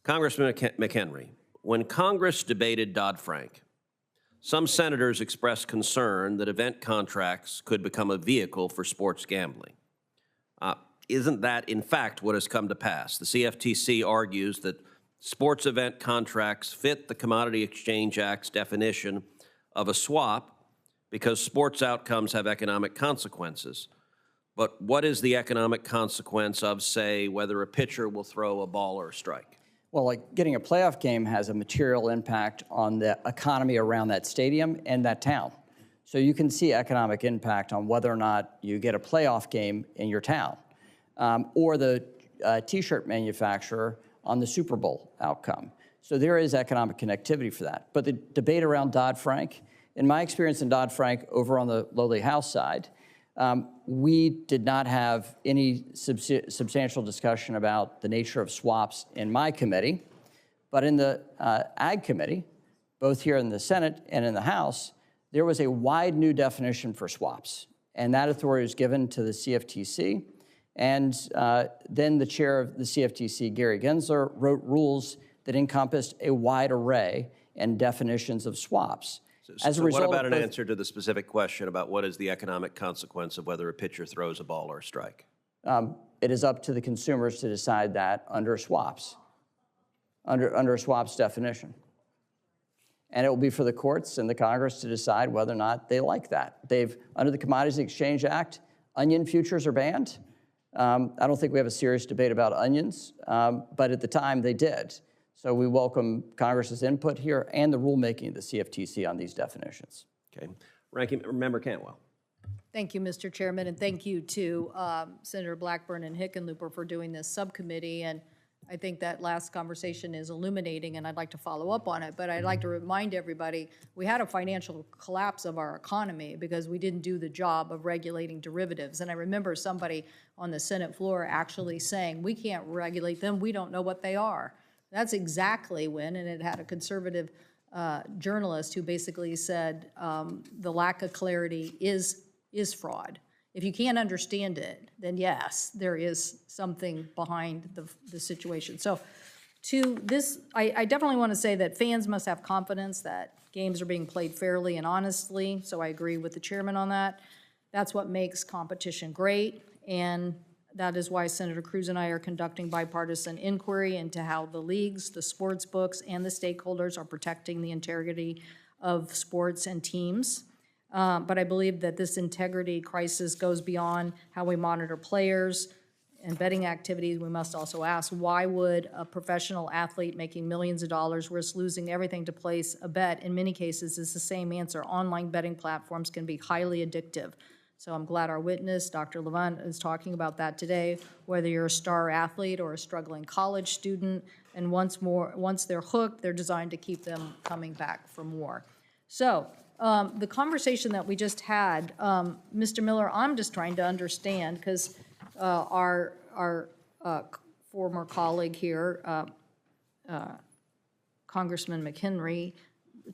Congressman McHenry, when Congress debated Dodd-Frank, some senators expressed concern that event contracts could become a vehicle for sports gambling. Isn't that, in fact, what has come to pass? The CFTC argues that sports event contracts fit the Commodity Exchange Act's definition of a swap because sports outcomes have economic consequences. But what is the economic consequence of, say, whether a pitcher will throw a ball or a strike? Well, like getting a playoff game has a material impact on the economy around that stadium and that town. So you can see economic impact on whether or not you get a playoff game in your town, or the T-shirt manufacturer on the Super Bowl outcome. So there is economic connectivity for that. But the debate around Dodd-Frank, in my experience in Dodd-Frank over on the lowly house side, we did not have any substantial discussion about the nature of swaps in my committee, but in the Ag Committee, both here in the Senate and in the House, there was a wide new definition for swaps, and that authority was given to the CFTC, and then the chair of the CFTC, Gary Gensler, wrote rules that encompassed a wide array and definitions of swaps. So what about an answer to the specific question about what is the economic consequence of whether a pitcher throws a ball or a strike? It is up to the consumers to decide that under swaps, under a swaps definition. And it will be for the courts and the Congress to decide whether or not they like that. Under the Commodities Exchange Act, onion futures are banned. I don't think we have a serious debate about onions, but at the time they did. So we welcome Congress's input here and the rulemaking of the CFTC on these definitions. Okay. Ranking Member Cantwell. Thank you, Mr. Chairman, and thank you to Senator Blackburn and Hickenlooper for doing this subcommittee. And I think that last conversation is illuminating, and I'd like to follow up on it. But I'd like to remind everybody, we had a financial collapse of our economy because we didn't do the job of regulating derivatives. And I remember somebody on the Senate floor actually saying, we can't regulate them, we don't know what they are. That's exactly when, and it had a conservative journalist who basically said the lack of clarity is fraud. If you can't understand it, then yes, there is something behind the situation. So to this, I definitely want to say that fans must have confidence that games are being played fairly and honestly, so I agree with the chairman on that. That's what makes competition great, and that is why Senator Cruz and I are conducting bipartisan inquiry into how the leagues, the sports books, and the stakeholders are protecting the integrity of sports and teams. But I believe that this integrity crisis goes beyond how we monitor players and betting activities. We must also ask, why would a professional athlete making millions of dollars risk losing everything to place a bet? In many cases, it's the same answer. Online betting platforms can be highly addictive. So I'm glad our witness, Dr. Levant, is talking about that today, whether you're a star athlete or a struggling college student, and once they're hooked, they're designed to keep them coming back for more. So the conversation that we just had, Mr. Miller, I'm just trying to understand, because our former colleague here, Congressman McHenry,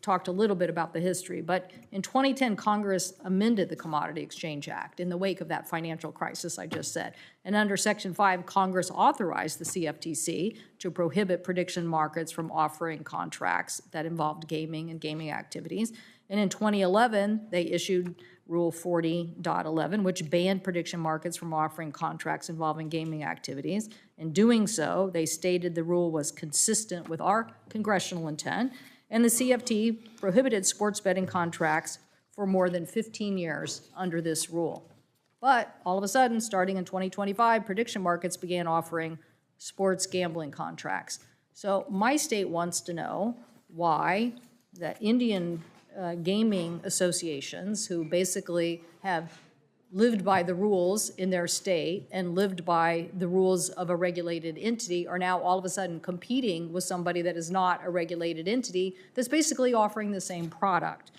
talked a little bit about the history, but in 2010, Congress amended the Commodity Exchange Act in the wake of that financial crisis I just said. And under Section 5, Congress authorized the CFTC to prohibit prediction markets from offering contracts that involved gaming and gaming activities. And in 2011, they issued Rule 40.11, which banned prediction markets from offering contracts involving gaming activities. In doing so, they stated the rule was consistent with our congressional intent, and the CFT prohibited sports betting contracts for more than 15 years under this rule. But all of a sudden, starting in 2025, prediction markets began offering sports gambling contracts. So my state wants to know why the Indian gaming associations, who basically have lived by the rules in their state and lived by the rules of a regulated entity, are now all of a sudden competing with somebody that is not a regulated entity that's basically offering the same product.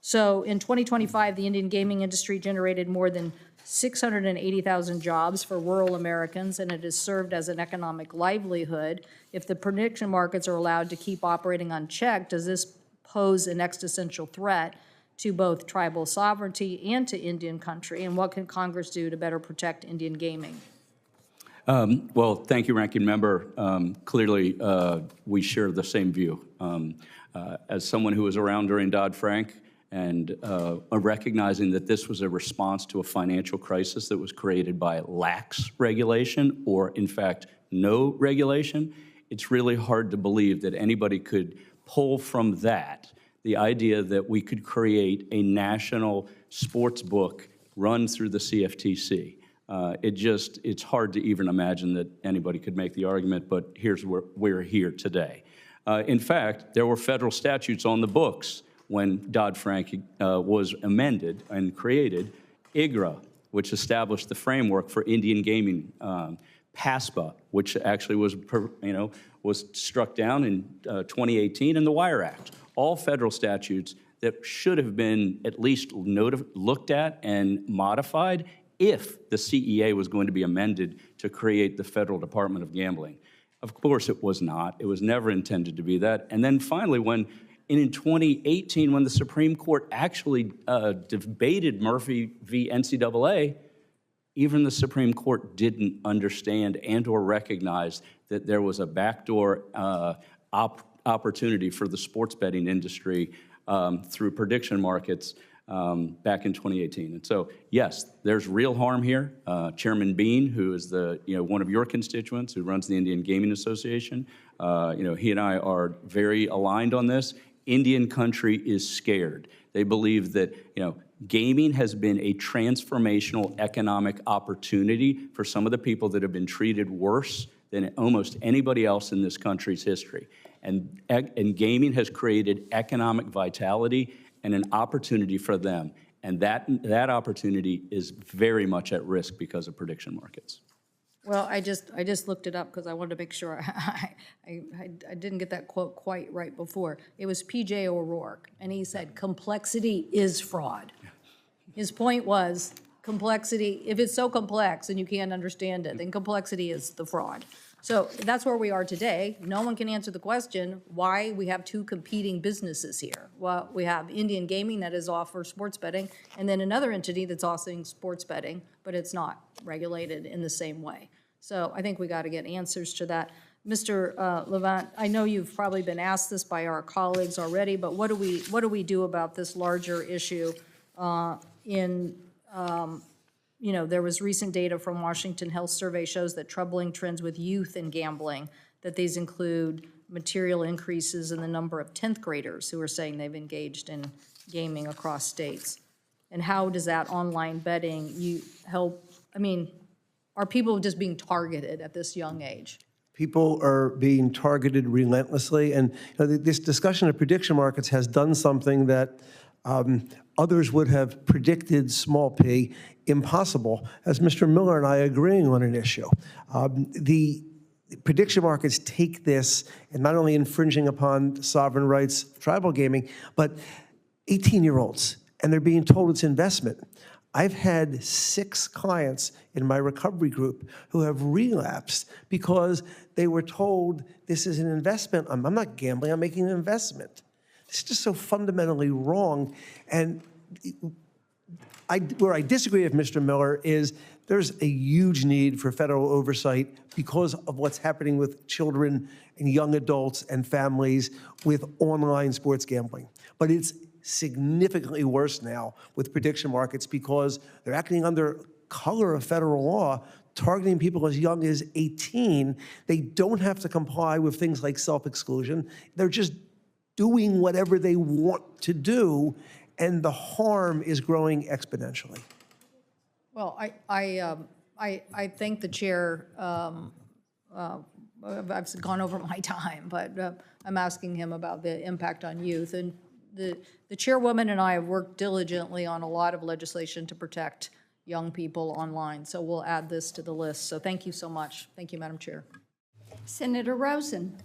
So in 2025, the Indian gaming industry generated more than 680,000 jobs for rural Americans, and it has served as an economic livelihood. If the prediction markets are allowed to keep operating unchecked, does this pose an existential threat to both tribal sovereignty and to Indian country? And what can Congress do to better protect Indian gaming? Well, thank you, Ranking Member. Clearly, we share the same view. As someone who was around during Dodd-Frank and recognizing that this was a response to a financial crisis that was created by lax regulation or, in fact, no regulation, it's really hard to believe that anybody could pull from that the idea that we could create a national sports book run through the CFTC. It's hard to even imagine that anybody could make the argument, but here's where we're here today. In fact, there were federal statutes on the books when Dodd-Frank was amended and created. IGRA, which established the framework for Indian gaming, PASPA, which actually was struck down in 2018, and the Wire Act, all federal statutes that should have been at least looked at and modified if the CEA was going to be amended to create the Federal Department of Gambling. Of course, it was not. It was never intended to be that. And then finally, in 2018, when the Supreme Court actually debated Murphy v. NCAA, even the Supreme Court didn't understand and or recognize that there was a backdoor opportunity for the sports betting industry through prediction markets back in 2018. And so, yes, there's real harm here. Chairman Bean, who is one of your constituents who runs the Indian Gaming Association, he and I are very aligned on this. Indian country is scared. They believe that, gaming has been a transformational economic opportunity for some of the people that have been treated worse than almost anybody else in this country's history. And gaming has created economic vitality and an opportunity for them. And that opportunity is very much at risk because of prediction markets. Well, I just looked it up because I wanted to make sure I didn't get that quote quite right before. It was P.J. O'Rourke, and he said, complexity is fraud. His point was, complexity, if it's so complex and you can't understand it, then complexity is the fraud. So that's where we are today. No one can answer the question why we have two competing businesses here. Well, we have Indian Gaming that is offers sports betting, and then another entity that's offering sports betting, but it's not regulated in the same way. So I think we got to get answers to that. Mr. Levant, I know you've probably been asked this by our colleagues already, but what do we do about this larger issue there was recent data from Washington Health Survey shows that troubling trends with youth in gambling, that these include material increases in the number of 10th graders who are saying they've engaged in gaming across states. And how does that online betting help, I mean, are people just being targeted at this young age? People are being targeted relentlessly, and this discussion of prediction markets has done something that others would have predicted, small p, impossible, as Mr. Miller and I agreeing on an issue. The prediction markets take this and not only infringing upon sovereign rights, tribal gaming, but 18-year-olds, and they're being told it's investment. I've had 6 clients in my recovery group who have relapsed because they were told this is an investment. I'm not gambling, I'm making an investment. It's just so fundamentally wrong. And where I disagree with Mr. Miller is there's a huge need for federal oversight because of what's happening with children and young adults and families with online sports gambling. But it's significantly worse now with prediction markets because they're acting under color of federal law, targeting people as young as 18. They don't have to comply with things like self-exclusion. They're just doing whatever they want to do, and the harm is growing exponentially. Well, I thank the chair. I've gone over my time, but I'm asking him about the impact on youth. And the chairwoman and I have worked diligently on a lot of legislation to protect young people online. So we'll add this to the list. So thank you so much. Thank you, Madam Chair. Senator Rosen.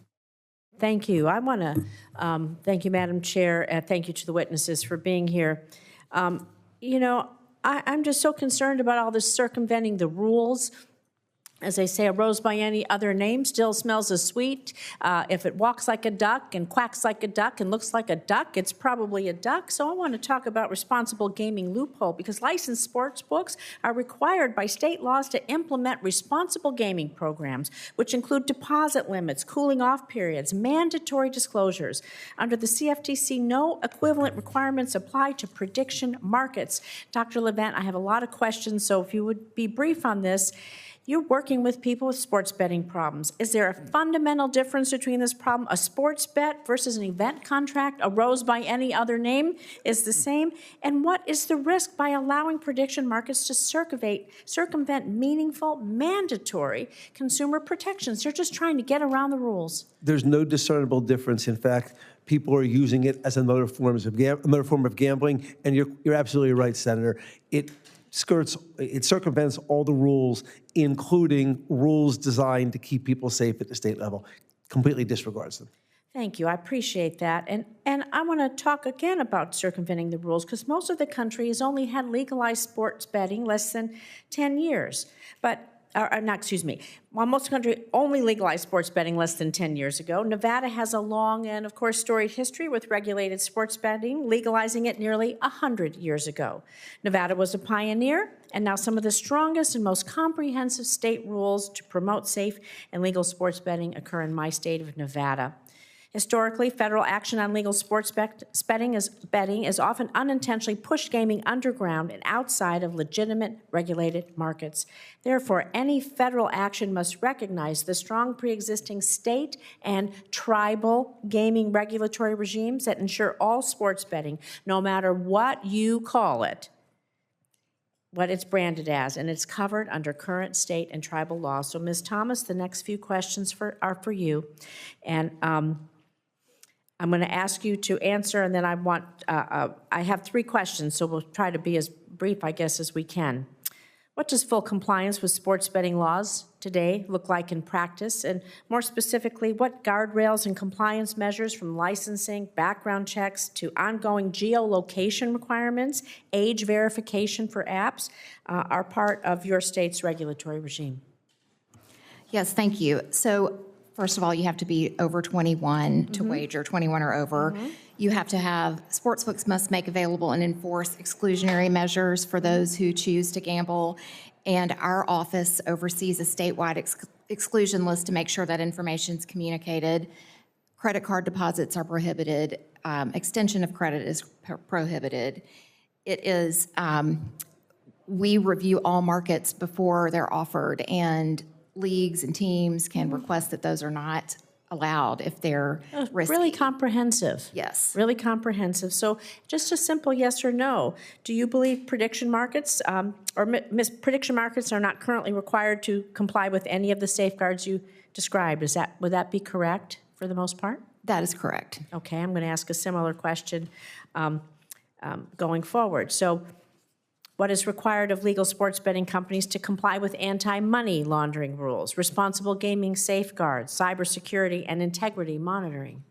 Thank you. I want to thank you, Madam Chair, and thank you to the witnesses for being here. You know, I'm just so concerned about all this circumventing the rules. As they say, a rose by any other name still smells as sweet. If it walks like a duck and quacks like a duck and looks like a duck, it's probably a duck. So I want to talk about responsible gaming loophole because licensed sports books are required by state laws to implement responsible gaming programs, which include deposit limits, cooling off periods, mandatory disclosures. Under the CFTC, no equivalent requirements apply to prediction markets. Dr. Levent, I have a lot of questions, so if you would be brief on this. You're working with people with sports betting problems. Is there a fundamental difference between this problem? A sports bet versus an event contract, a rose by any other name, is the same? And what is the risk by allowing prediction markets to circumvent meaningful, mandatory consumer protections? They're just trying to get around the rules. There's no discernible difference. In fact, people are using it as another form of gambling, and you're absolutely right, Senator. It circumvents all the rules, including rules designed to keep people safe at the state level. Completely disregards them. Thank you. I appreciate that. And I want to talk again about circumventing the rules because most of the country has only had legalized sports betting less than 10 years. While most of the country only legalized sports betting less than 10 years ago, Nevada has a long and, of course, storied history with regulated sports betting, legalizing it nearly 100 years ago. Nevada was a pioneer, and now some of the strongest and most comprehensive state rules to promote safe and legal sports betting occur in my state of Nevada. Historically, federal action on legal sports betting is often unintentionally pushed gaming underground and outside of legitimate regulated markets. Therefore, any federal action must recognize the strong pre-existing state and tribal gaming regulatory regimes that ensure all sports betting, no matter what you call it, what it's branded as, and it's covered under current state and tribal law. So, Ms. Thomas, the next few questions are for you. And I'm going to ask you to answer, and then I have 3 questions, so we'll try to be as brief, I guess, as we can. What does full compliance with sports betting laws today look like in practice? And more specifically, what guardrails and compliance measures from licensing, background checks, to ongoing geolocation requirements, age verification for apps are part of your state's regulatory regime? Yes, thank you. So first of all, you have to be over 21 to wager, 21 or over. You have to have, sportsbooks must make available and enforce exclusionary measures for those who choose to gamble. And our office oversees a statewide exclusion list to make sure that information is communicated. Credit card deposits are prohibited. Extension of credit is prohibited. It is, we review all markets before they're offered, and leagues and teams can request that those are not allowed if they're risky. Really comprehensive. Yes. Really comprehensive. So just a simple yes or no. Do you believe prediction markets prediction markets are not currently required to comply with any of the safeguards you described? Would that be correct for the most part? That is correct. Okay, I'm going to ask a similar question going forward. So what is required of legal sports betting companies to comply with anti-money laundering rules, responsible gaming safeguards, cybersecurity, and integrity monitoring?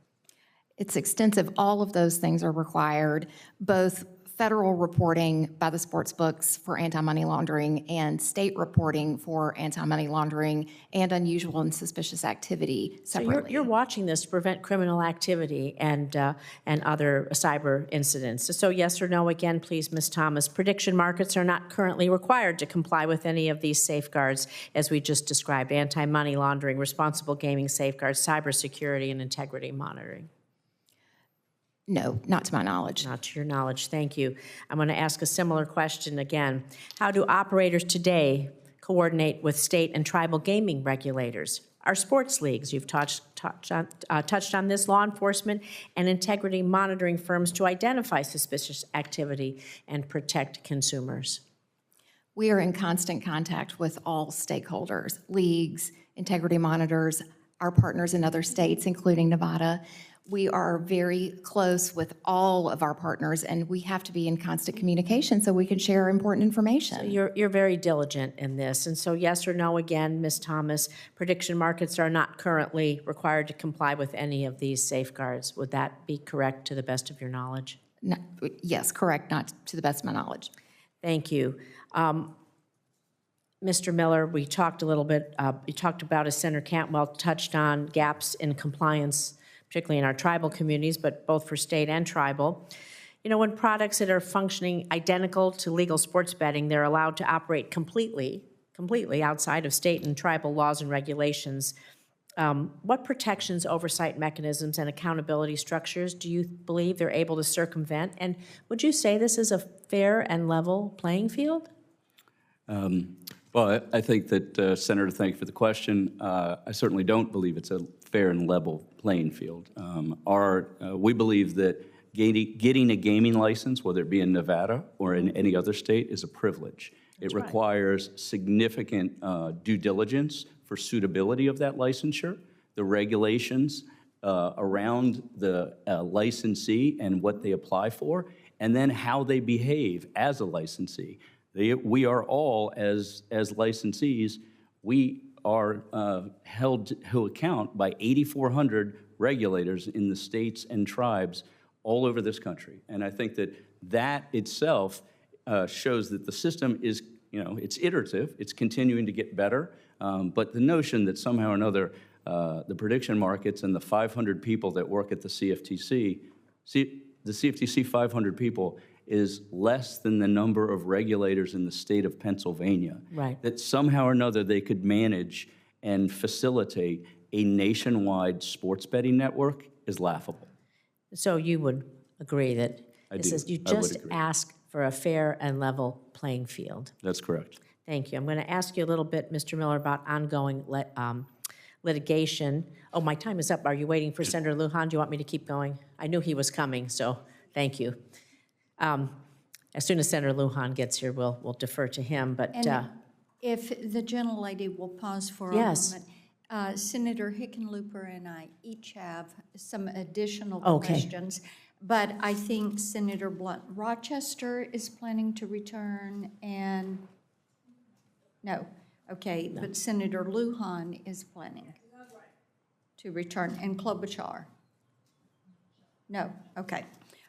It's extensive. All of those things are required, both federal reporting by the sports books for anti-money laundering and state reporting for anti-money laundering and unusual and suspicious activity separately. So you're watching this to prevent criminal activity and other cyber incidents. So yes or no again, please, Ms. Thomas. Prediction markets are not currently required to comply with any of these safeguards as we just described: anti-money laundering, responsible gaming safeguards, cybersecurity, and integrity monitoring. No, not to my knowledge. Not to your knowledge, thank you. I'm going to ask a similar question again. How do operators today coordinate with state and tribal gaming regulators? Our sports leagues, you've touched on this, law enforcement and integrity monitoring firms to identify suspicious activity and protect consumers. We are in constant contact with all stakeholders, leagues, integrity monitors, our partners in other states, including Nevada. We are very close with all of our partners, and we have to be in constant communication so we can share important information. So you're very diligent in this. And so yes or no again, Ms. Thomas, prediction markets are not currently required to comply with any of these safeguards. Would that be correct to the best of your knowledge? No, yes, correct, not to the best of my knowledge. Thank you. Mr. Miller, we talked a little bit, you talked about, as Senator Cantwell touched on, gaps in compliance, particularly in our tribal communities, but both for state and tribal. You know, when products that are functioning identical to legal sports betting, they're allowed to operate completely outside of state and tribal laws and regulations. What protections, oversight mechanisms, and accountability structures do you believe they're able to circumvent? And would you say this is a fair and level playing field? Well, I think that, Senator, thank you for the question. I certainly don't believe it's a fair and level playing field. We believe that getting a gaming license, whether it be in Nevada or in any other state, is a privilege. It requires significant due diligence for suitability of that licensure, the regulations around the licensee and what they apply for, and then how they behave as a licensee. We are all, as licensees, we are held to account by 8,400 regulators in the states and tribes all over this country. And I think that itself shows that the system is, it's iterative, it's continuing to get better, but the notion that somehow or another the prediction markets and the 500 people that work at the CFTC, the CFTC 500 people is less than the number of regulators in the state of Pennsylvania. Right. That somehow or another they could manage and facilitate a nationwide sports betting network is laughable. So you would agree that this is, you just ask for a fair and level playing field. That's correct. Thank you. I'm going to ask you a little bit, Mr. Miller, about ongoing litigation. Oh, my time is up. Are you waiting for Senator Lujan? Do you want me to keep going? I knew he was coming, so thank you. As soon as Senator Lujan gets here, we'll defer to him. But And if the gentlelady will pause for a Yes. moment. Senator Hickenlooper and I each have some additional Okay. questions. But I think Senator Blunt Rochester is planning to return and, no, okay, but Senator Lujan is planning to return, and Klobuchar. No, okay.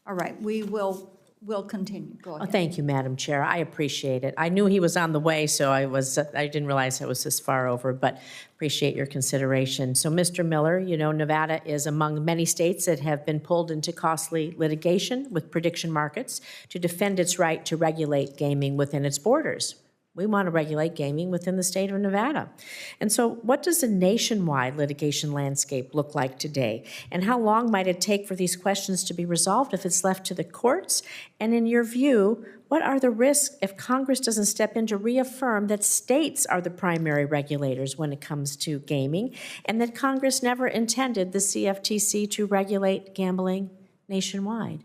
All right, we'll continue. Go ahead. thank you, Madam Chair. I appreciate it. I knew he was on the way, so I didn't realize I was this far over, but appreciate your consideration. So, Mr. Miller, Nevada is among many states that have been pulled into costly litigation with prediction markets to defend its right to regulate gaming within its borders. We want to regulate gaming within the state of Nevada. And so what does the nationwide litigation landscape look like today? And how long might it take for these questions to be resolved if it's left to the courts? And in your view, what are the risks if Congress doesn't step in to reaffirm that states are the primary regulators when it comes to gaming, and that Congress never intended the CFTC to regulate gambling nationwide?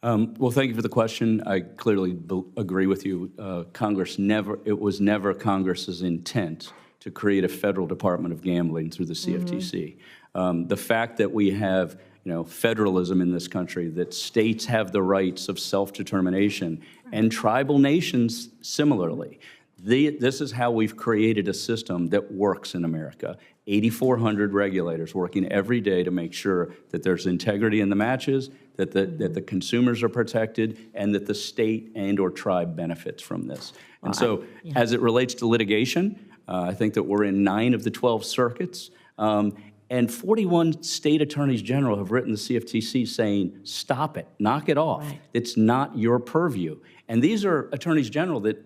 Well, thank you for the question. I clearly agree with you. It was never Congress's intent to create a federal Department of Gambling through the CFTC. The fact that we have, federalism in this country, that states have the rights of self-determination, and tribal nations similarly. This is how we've created a system that works in America. 8,400 regulators working every day to make sure that there's integrity in the matches, that the consumers are protected, and that the state and or tribe benefits from this. And so as it relates to litigation, I think that we're in 9 of the 12 circuits, and 41 state attorneys general have written the CFTC saying, stop it, knock it off. Right. It's not your purview. And these are attorneys general that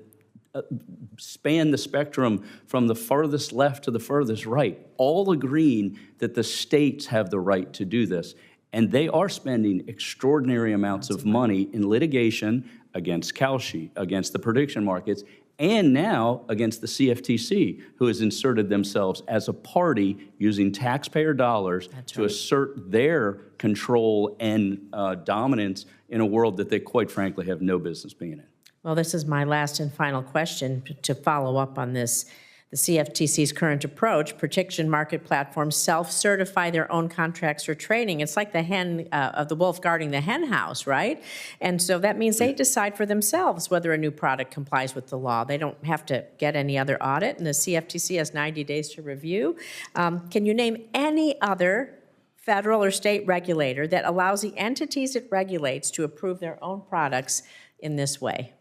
span the spectrum from the farthest left to the furthest right, all agreeing that the states have the right to do this. And they are spending extraordinary amounts of money in litigation against Kalshi, against the prediction markets, and now against the CFTC, who has inserted themselves as a party using taxpayer dollars to assert their control and dominance in a world that they, quite frankly, have no business being in. Well, this is my last and final question to follow up on this. The CFTC's current approach, prediction market platforms self-certify their own contracts for trading. It's like the wolf guarding the hen house, right? And so that means they decide for themselves whether a new product complies with the law. They don't have to get any other audit, and the CFTC has 90 days to review. Can you name any other federal or state regulator that allows the entities it regulates to approve their own products in this way?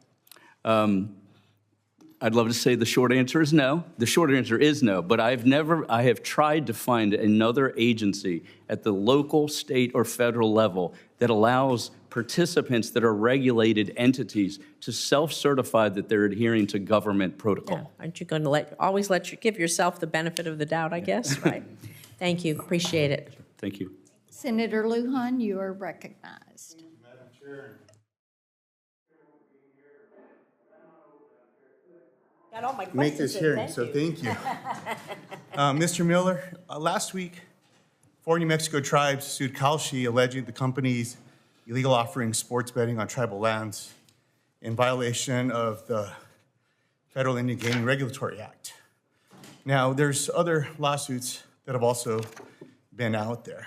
I'd love to say the short answer is no. The short answer is no, but I have tried to find another agency at the local, state, or federal level that allows participants that are regulated entities to self-certify that they're adhering to government protocol. Yeah. Aren't you going to give yourself the benefit of the doubt, I guess, right? Thank you, appreciate it. Thank you. Senator Lujan, you are recognized. Madam Chair. Got all my Make this hearing, so thank you. Mr. Miller, last week, 4 New Mexico tribes sued Kalshi, alleging the company's illegal offering sports betting on tribal lands in violation of the Federal Indian Gaming Regulatory Act. Now, there's other lawsuits that have also been out there.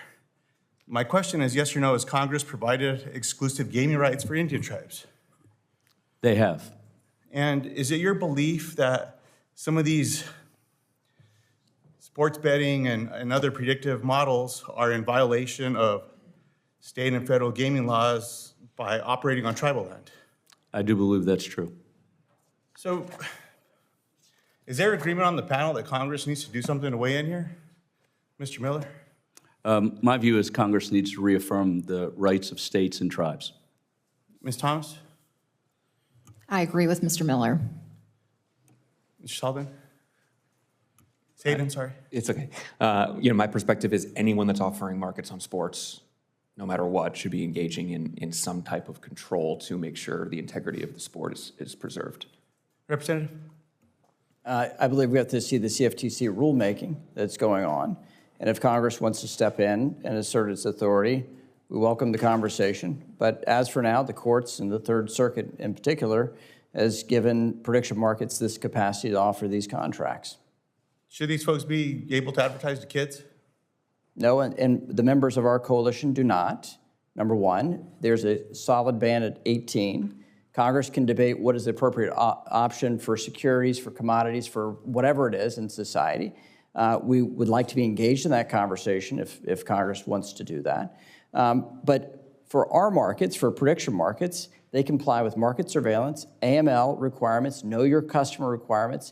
My question is, yes or no, has Congress provided exclusive gaming rights for Indian tribes? They have. And is it your belief that some of these sports betting and other predictive models are in violation of state and federal gaming laws by operating on tribal land? I do believe that's true. So is there agreement on the panel that Congress needs to do something to weigh in here? Mr. Miller? My view is Congress needs to reaffirm the rights of states and tribes. Ms. Thomas? I agree with Mr. Miller. Mr. Sullivan? Hayden, sorry. It's okay. My perspective is anyone that's offering markets on sports, no matter what, should be engaging in some type of control to make sure the integrity of the sport is preserved. Representative? I believe we have to see the CFTC rulemaking that's going on. And if Congress wants to step in and assert its authority, we welcome the conversation. But as for now, the courts and the Third Circuit in particular has given prediction markets this capacity to offer these contracts. Should these folks be able to advertise to kids? No, and the members of our coalition do not. Number one, there's a solid ban at 18. Congress can debate what is the appropriate option for securities, for commodities, for whatever it is in society. We would like to be engaged in that conversation if Congress wants to do that. But for our markets, for prediction markets, they comply with market surveillance, AML requirements, know your customer requirements.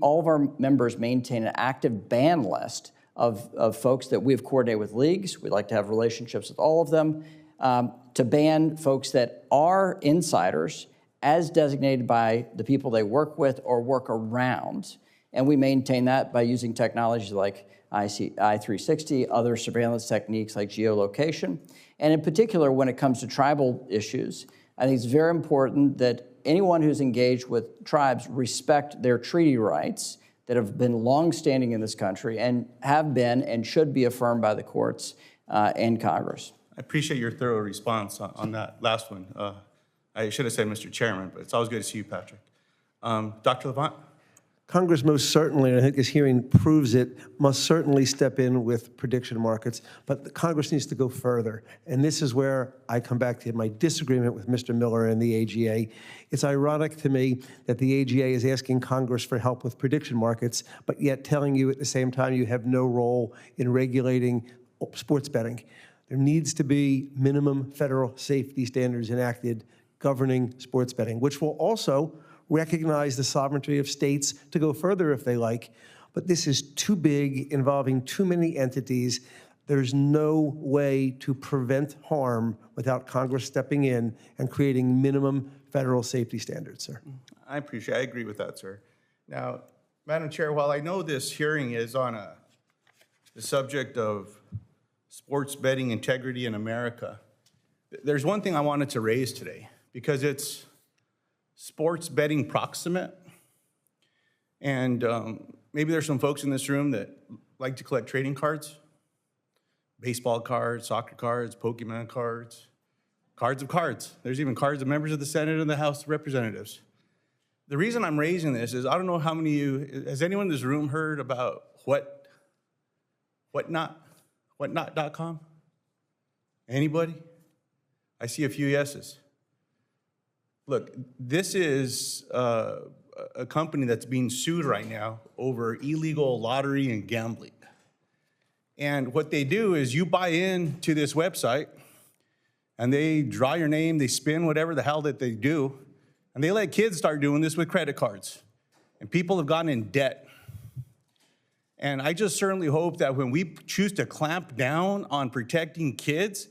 All of our members maintain an active ban list of folks that we've coordinated with leagues. We'd like to have relationships with all of them to ban folks that are insiders as designated by the people they work with or work around. And we maintain that by using technologies like I360, other surveillance techniques like geolocation. And in particular, when it comes to tribal issues, I think it's very important that anyone who's engaged with tribes respect their treaty rights that have been longstanding in this country and have been and should be affirmed by the courts and Congress. I appreciate your thorough response on that last one. I should have said Mr. Chairman, but it's always good to see you, Patrick. Dr. Levant? Congress most certainly, and I think this hearing proves it, must certainly step in with prediction markets, but the Congress needs to go further. And this is where I come back to my disagreement with Mr. Miller and the AGA. It's ironic to me that the AGA is asking Congress for help with prediction markets, but yet telling you at the same time you have no role in regulating sports betting. There needs to be minimum federal safety standards enacted governing sports betting, which will also recognize the sovereignty of states to go further if they like. But this is too big, involving too many entities. There's no way to prevent harm without Congress stepping in and creating minimum federal safety standards, sir. I agree with that, sir. Now, Madam Chair, while I know this hearing is on the subject of sports betting integrity in America, there's one thing I wanted to raise today, because it's sports betting proximate. And maybe there's some folks in this room that like to collect trading cards, baseball cards, soccer cards, Pokemon cards, cards of cards. There's even cards of members of the Senate and the House of Representatives. The reason I'm raising this is I don't know how many of you, has anyone in this room heard about whatnot.com? Anybody? I see a few yeses. Look, this is a company that's being sued right now over illegal lottery and gambling. And what they do is you buy into this website and they draw your name, they spin whatever the hell that they do, and they let kids start doing this with credit cards. And people have gotten in debt. And I just certainly hope that when we choose to clamp down on protecting kids,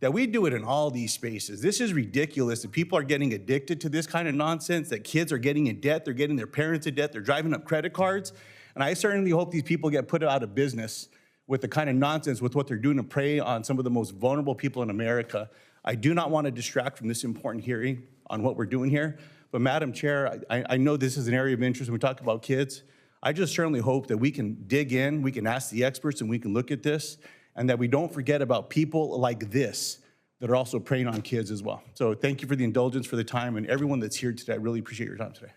that we do it in all these spaces. This is ridiculous that people are getting addicted to this kind of nonsense, that kids are getting in debt, they're getting their parents in debt, they're driving up credit cards. And I certainly hope these people get put out of business with the kind of nonsense with what they're doing to prey on some of the most vulnerable people in America. I do not want to distract from this important hearing on what we're doing here. But Madam Chair, I know this is an area of interest when we talk about kids. I just certainly hope that we can dig in, we can ask the experts, and we can look at this, and that we don't forget about people like this that are also preying on kids as well. So thank you for the indulgence, for the time, and everyone that's here today. I really appreciate your time today.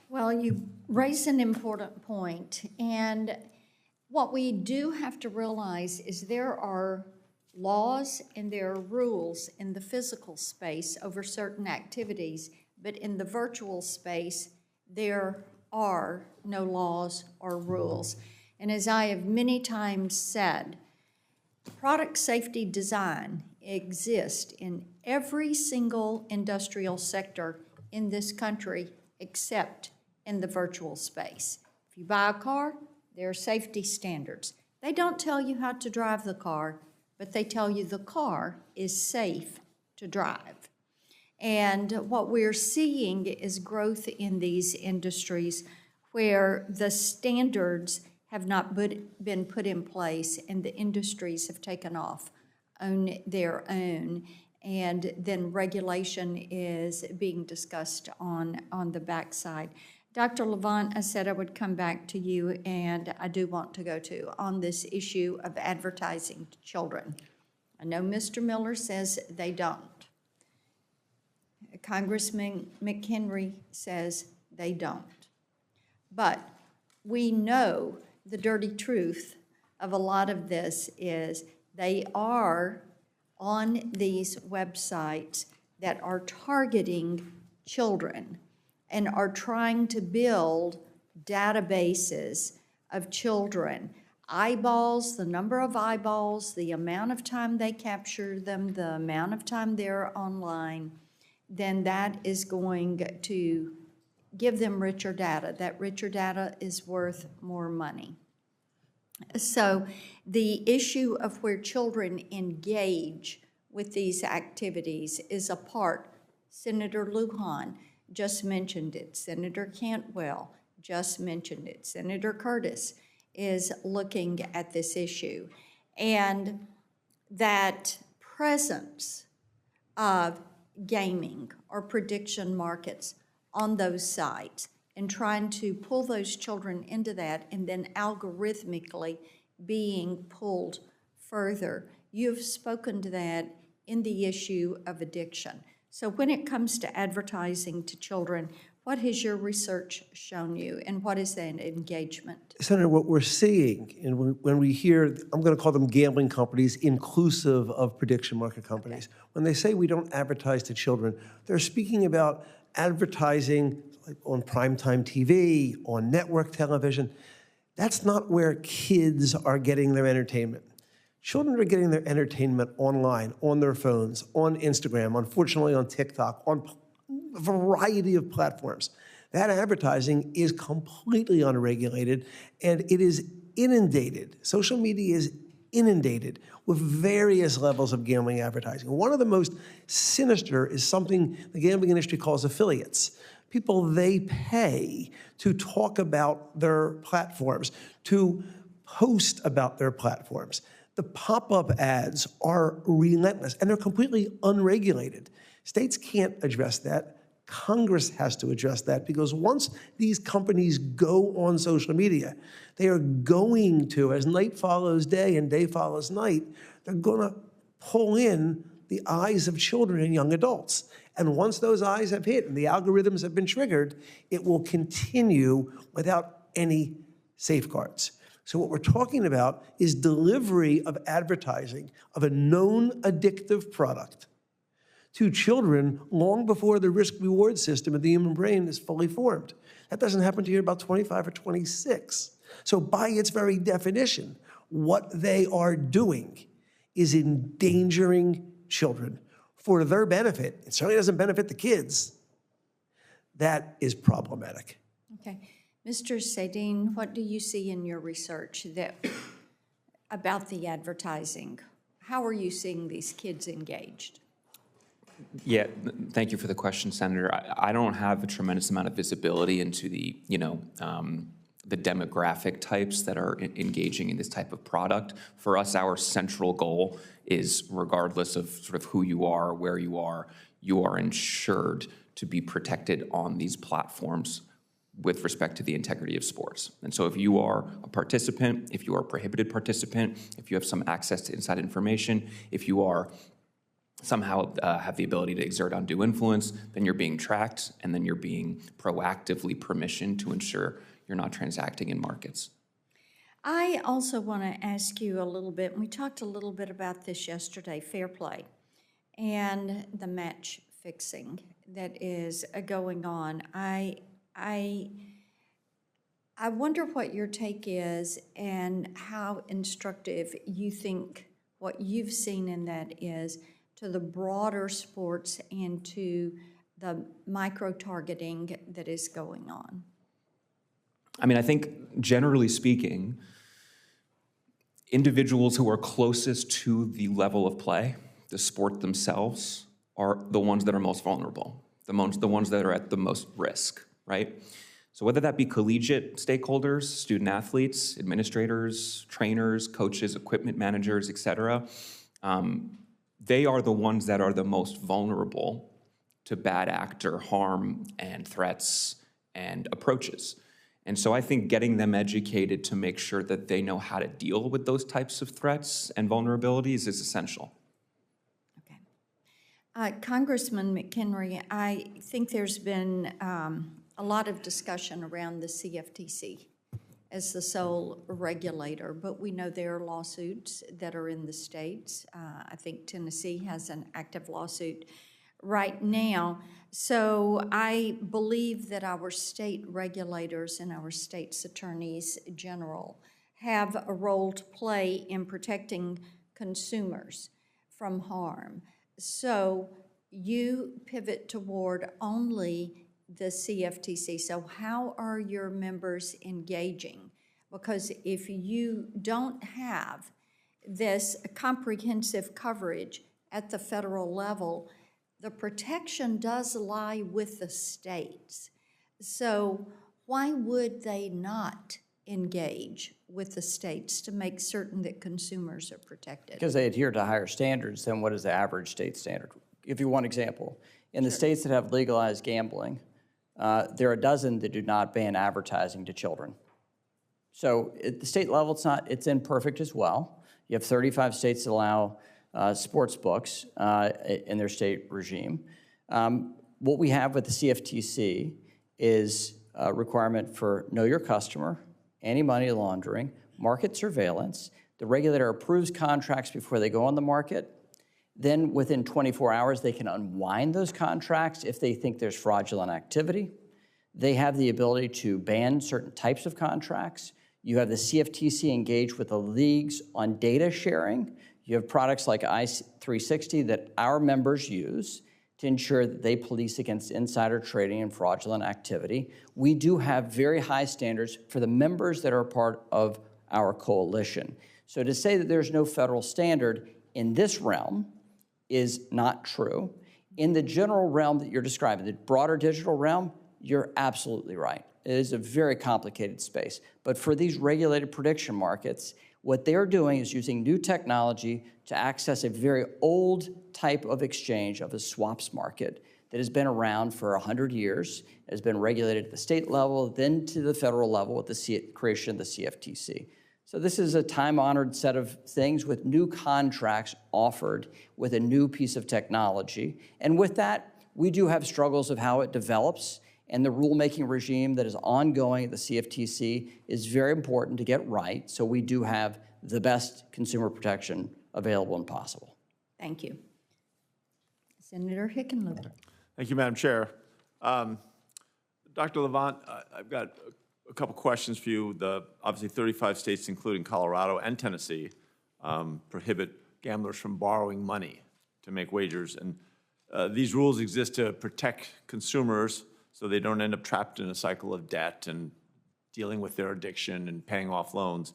Well, you raise an important point, and what we do have to realize is there are laws and there are rules in the physical space over certain activities, but in the virtual space, there are no laws or rules. And as I have many times said, product safety design exists in every single industrial sector in this country except in the virtual space. If you buy a car, there are safety standards. They don't tell you how to drive the car, but they tell you the car is safe to drive. And what we're seeing is growth in these industries where the standards have not been put in place and the industries have taken off on their own. And then regulation is being discussed on the backside. Dr. Levant, I said I would come back to you, and I do want to go to on this issue of advertising to children. I know Mr. Miller says they don't. Congressman McHenry says they don't. But we know the dirty truth of a lot of this is they are on these websites that are targeting children and are trying to build databases of children. Eyeballs, the number of eyeballs, the amount of time they capture them, the amount of time they're online, then that is going to give them richer data. That richer data is worth more money. So the issue of where children engage with these activities is a part Senator Lujan just mentioned it. Senator Cantwell just mentioned it. Senator Curtis is looking at this issue. And that presence of gaming or prediction markets on those sites and trying to pull those children into that and then algorithmically being pulled further. You've spoken to that in the issue of addiction. So when it comes to advertising to children, what has your research shown you, and what is that engagement? Senator, what we're seeing, and when we hear, I'm going to call them gambling companies, inclusive of prediction market companies, when they say we don't advertise to children, they're speaking about advertising like on primetime TV, on network television. That's not where kids are getting their entertainment. Children are getting their entertainment online, on their phones, on Instagram, unfortunately on TikTok, on a variety of platforms. That advertising is completely unregulated, and it is inundated. Social media is inundated with various levels of gambling advertising. One of the most sinister is something the gambling industry calls affiliates. People they pay to talk about their platforms, to post about their platforms. The pop-up ads are relentless, and they're completely unregulated. States can't address that. Congress has to address that, because once these companies go on social media, they are going to, as night follows day and day follows night, they're going to pull in the eyes of children and young adults. And once those eyes have hit and the algorithms have been triggered, it will continue without any safeguards. So what we're talking about is delivery of advertising of a known addictive product to children long before the risk-reward system of the human brain is fully formed. That doesn't happen to you about 25 or 26. So by its very definition, what they are doing is endangering children for their benefit. It certainly doesn't benefit the kids. That is problematic. Okay. Mr. Sadine, what do you see in your research about the advertising? How are you seeing these kids engaged? Yeah, thank you for the question, Senator. I don't have a tremendous amount of visibility into the, the demographic types that are engaging in this type of product. For us, our central goal is, regardless of sort of who you are, where you are insured to be protected on these platforms with respect to the integrity of sports. And so if you are a participant, if you are a prohibited participant, if you have some access to inside information, if you are somehow have the ability to exert undue influence, then you're being tracked, and then you're being proactively permissioned to ensure you're not transacting in markets. I also want to ask you a little bit, and we talked a little bit about this yesterday, fair play, and the match fixing that is going on. I wonder what your take is and how instructive you think what you've seen in that is to the broader sports and to the micro-targeting that is going on. I mean, I think generally speaking, individuals who are closest to the level of play, the sport themselves, are the ones that are most vulnerable, the ones that are at the most risk, right? So whether that be collegiate stakeholders, student athletes, administrators, trainers, coaches, equipment managers, et cetera, they are the ones that are the most vulnerable to bad actor harm and threats and approaches. And so I think getting them educated to make sure that they know how to deal with those types of threats and vulnerabilities is essential. Okay. Congressman McHenry, I think there's been a lot of discussion around the CFTC as the sole regulator, but we know there are lawsuits that are in the states. I think Tennessee has an active lawsuit right now. So I believe that our state regulators and our state's attorneys general have a role to play in protecting consumers from harm. So you pivot toward only the CFTC. So how are your members engaging? Because if you don't have this comprehensive coverage at the federal level, the protection does lie with the states. So why would they not engage with the states to make certain that consumers are protected? Because they adhere to higher standards than what is the average state standard. Give you one example. In the states that have legalized gambling, there are a dozen that do not ban advertising to children. So at the state level, it's imperfect as well. You have 35 states that allow sports books in their state regime. What we have with the CFTC is a requirement for know your customer, anti-money laundering, market surveillance. The regulator approves contracts before they go on the market. Then within 24 hours, they can unwind those contracts if they think there's fraudulent activity. They have the ability to ban certain types of contracts. You have the CFTC engage with the leagues on data sharing. You have products like i360 that our members use to ensure that they police against insider trading and fraudulent activity. We do have very high standards for the members that are part of our coalition. So to say that there's no federal standard in this realm is not true. In the general realm that you're describing, the broader digital realm, you're absolutely right. It is a very complicated space. But for these regulated prediction markets, what they're doing is using new technology to access a very old type of exchange of a swaps market that has been around for 100 years, has been regulated at the state level, then to the federal level with the creation of the CFTC. So this is a time-honored set of things with new contracts offered with a new piece of technology. And with that, we do have struggles of how it develops, and the rulemaking regime that is ongoing at the CFTC is very important to get right, so we do have the best consumer protection available and possible. Thank you. Senator Hickenlooper. Thank you, Madam Chair. Dr. Levant, I've got a couple questions for you. Obviously 35 states, including Colorado and Tennessee, prohibit gamblers from borrowing money to make wagers. And these rules exist to protect consumers so they don't end up trapped in a cycle of debt and dealing with their addiction and paying off loans.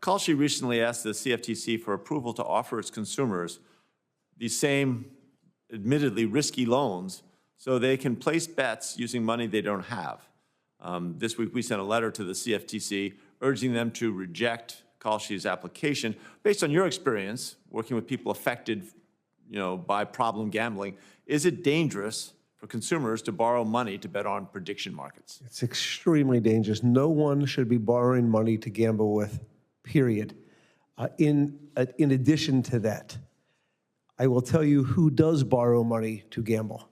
Kalshi recently asked the CFTC for approval to offer its consumers these same admittedly risky loans so they can place bets using money they don't have. This week, we sent a letter to the CFTC urging them to reject Kalshi's application. Based on your experience working with people affected, by problem gambling, is it dangerous for consumers to borrow money to bet on prediction markets? It's extremely dangerous. No one should be borrowing money to gamble with, period. In addition to that, I will tell you who does borrow money to gamble.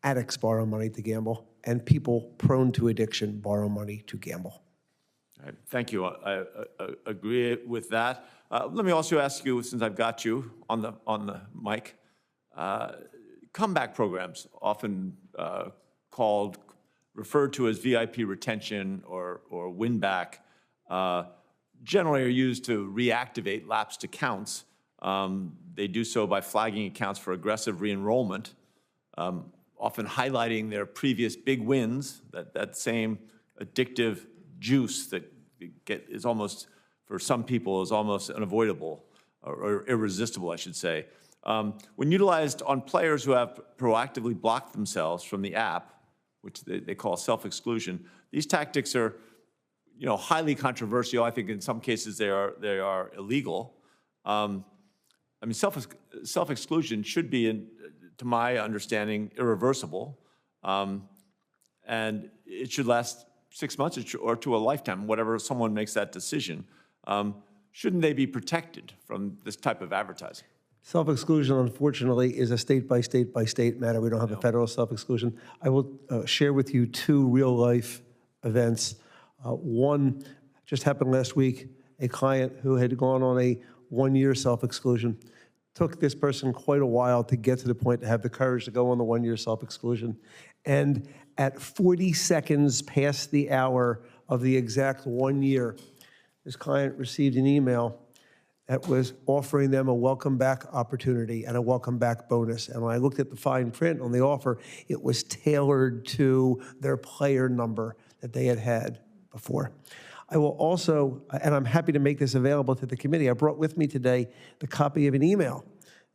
Addicts borrow money to gamble, and people prone to addiction borrow money to gamble. All right, thank you. I agree with that. Let me also ask you, since I've got you on the mic, comeback programs, often referred to as VIP retention or win back, generally are used to reactivate lapsed accounts. They do so by flagging accounts for aggressive re-enrollment, often highlighting their previous big wins, that same addictive juice that is almost, for some people, is almost unavoidable or irresistible, I should say. When utilized on players who have proactively blocked themselves from the app, which they call self-exclusion, these tactics are, highly controversial. I think in some cases they are illegal. Self-exclusion should be, to my understanding, irreversible, and it should last 6 months or to a lifetime, whatever someone makes that decision. Shouldn't they be protected from this type of advertising? Self-exclusion, unfortunately, is a state-by-state matter. We don't have a federal self-exclusion. I will share with you two real-life events. One just happened last week. A client who had gone on a one-year self-exclusion. Took this person quite a while to get to the point to have the courage to go on the one-year self-exclusion. And at 40 seconds past the hour of the exact 1 year, this client received an email that was offering them a welcome back opportunity and a welcome back bonus. And when I looked at the fine print on the offer, it was tailored to their player number that they had had before. I will also, and I'm happy to make this available to the committee, I brought with me today the copy of an email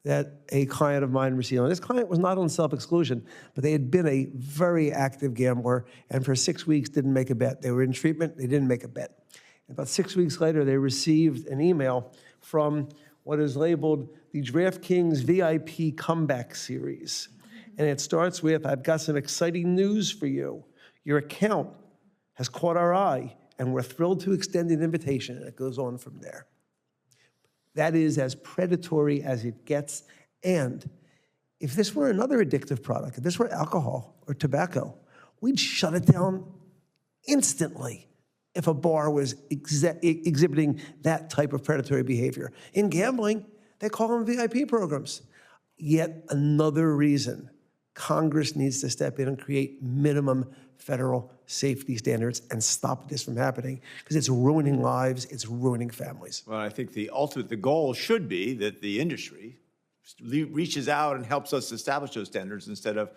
that a client of mine received. And this client was not on self-exclusion, but they had been a very active gambler, and for 6 weeks didn't make a bet. They were in treatment, they didn't make a bet. And about 6 weeks later, they received an email from what is labeled the DraftKings VIP Comeback Series. And it starts with, I've got some exciting news for you. Your account has caught our eye, and we're thrilled to extend an invitation. And it goes on from there. That is as predatory as it gets. And if this were another addictive product, if this were alcohol or tobacco, we'd shut it down instantly if a bar was exhibiting that type of predatory behavior. In gambling, they call them VIP programs. Yet another reason Congress needs to step in and create minimum federal safety standards and stop this from happening, because it's ruining lives, it's ruining families. Well, I think the goal should be that the industry reaches out and helps us establish those standards instead of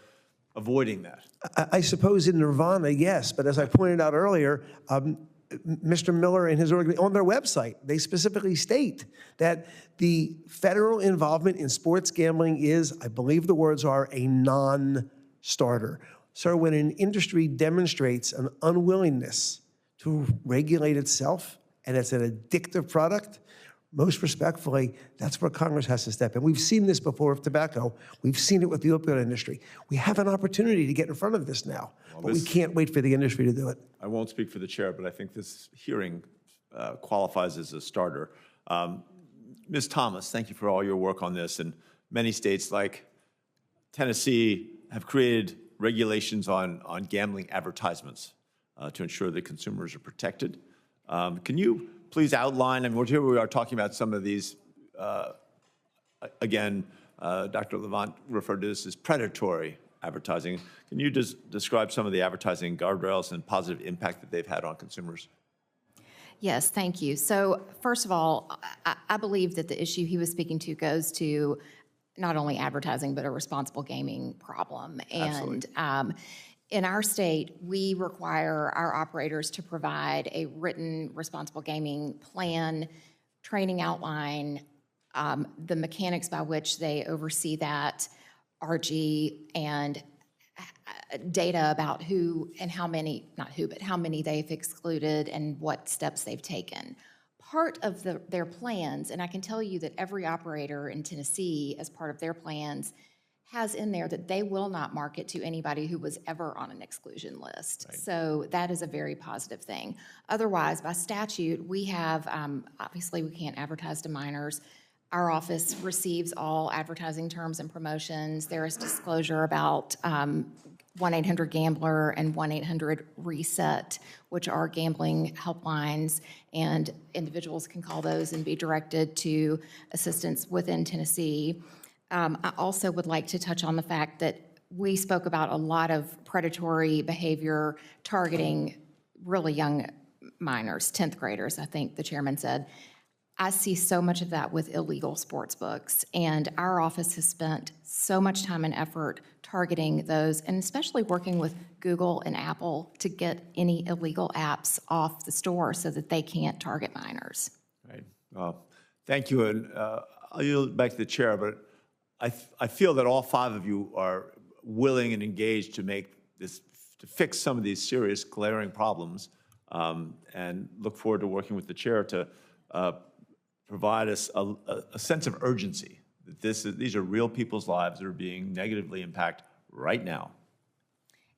avoiding that. I suppose in nirvana, yes, but as I pointed out earlier, Mr. Miller and his organization, on their website, they specifically state that the federal involvement in sports gambling is, I believe the words are, a non-starter. So when an industry demonstrates an unwillingness to regulate itself, and it's an addictive product, most respectfully, that's where Congress has to step in. We've seen this before with tobacco. We've seen it with the opioid industry. We have an opportunity to get in front of this now, but we can't wait for the industry to do it. I won't speak for the chair, but I think this hearing qualifies as a starter. Ms. Thomas, thank you for all your work on this. And many states like Tennessee have created regulations on gambling advertisements to ensure that consumers are protected. Can you please outline, and here we are talking about some of these, again, Dr. Levant referred to this as predatory advertising. Can you just describe some of the advertising guardrails and positive impact that they've had on consumers? Yes, thank you. So first of all, I believe that the issue he was speaking to goes to not only advertising, but a responsible gaming problem. Absolutely. And in our state, we require our operators to provide a written responsible gaming plan, training outline, the mechanics by which they oversee that, RG, and data about who and how many, not who, but how many they've excluded and what steps they've taken. Part of their plans, and I can tell you that every operator in Tennessee, as part of their plans, has in there that they will not market to anybody who was ever on an exclusion list. Right. So that is a very positive thing. Otherwise, by statute, we have, obviously we can't advertise to minors. Our office receives all advertising terms and promotions. There is disclosure about 1-800-GAMBLER and 1-800-RESET, which are gambling helplines, and individuals can call those and be directed to assistance within Tennessee. I also would like to touch on the fact that we spoke about a lot of predatory behavior targeting really young minors, 10th graders, I think the chairman said. I see so much of that with illegal sports books, and our office has spent so much time and effort targeting those, and especially working with Google and Apple to get any illegal apps off the store so that they can't target minors. Right. Well, thank you, and I'll yield back to the chair, but I feel that all five of you are willing and engaged to make this, to fix some of these serious glaring problems, and look forward to working with the chair to provide us a sense of urgency that these are real people's lives that are being negatively impacted right now.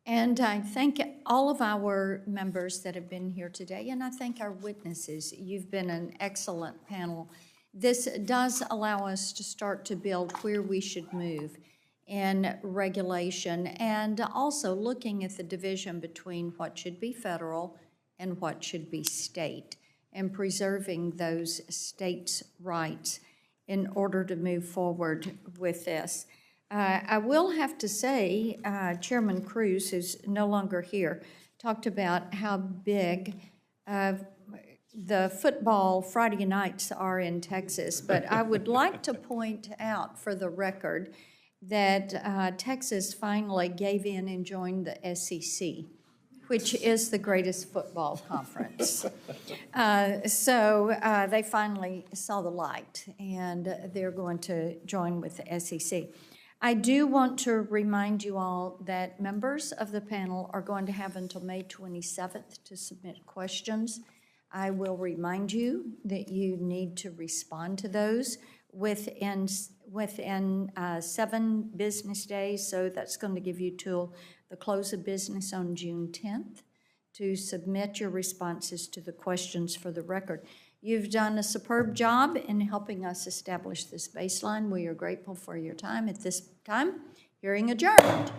And I thank all of our members that have been here today, and I thank our witnesses. You've been an excellent panel. This does allow us to start to build where we should move in regulation, and also looking at the division between what should be federal and what should be state, and preserving those states' rights in order to move forward with this. I will have to say, Chairman Cruz, who's no longer here, talked about how big the football Friday nights are in Texas, but I would like to point out for the record that Texas finally gave in and joined the SEC, which is the greatest football conference. So they finally saw the light, and they're going to join with the SEC. I do want to remind you all that members of the panel are going to have until May 27th to submit questions. I will remind you that you need to respond to those within 7 business days, so that's going to give you till the close of business on June 10th to submit your responses to the questions for the record. You've done a superb job in helping us establish this baseline. We are grateful for your time. At this time, hearing adjourned.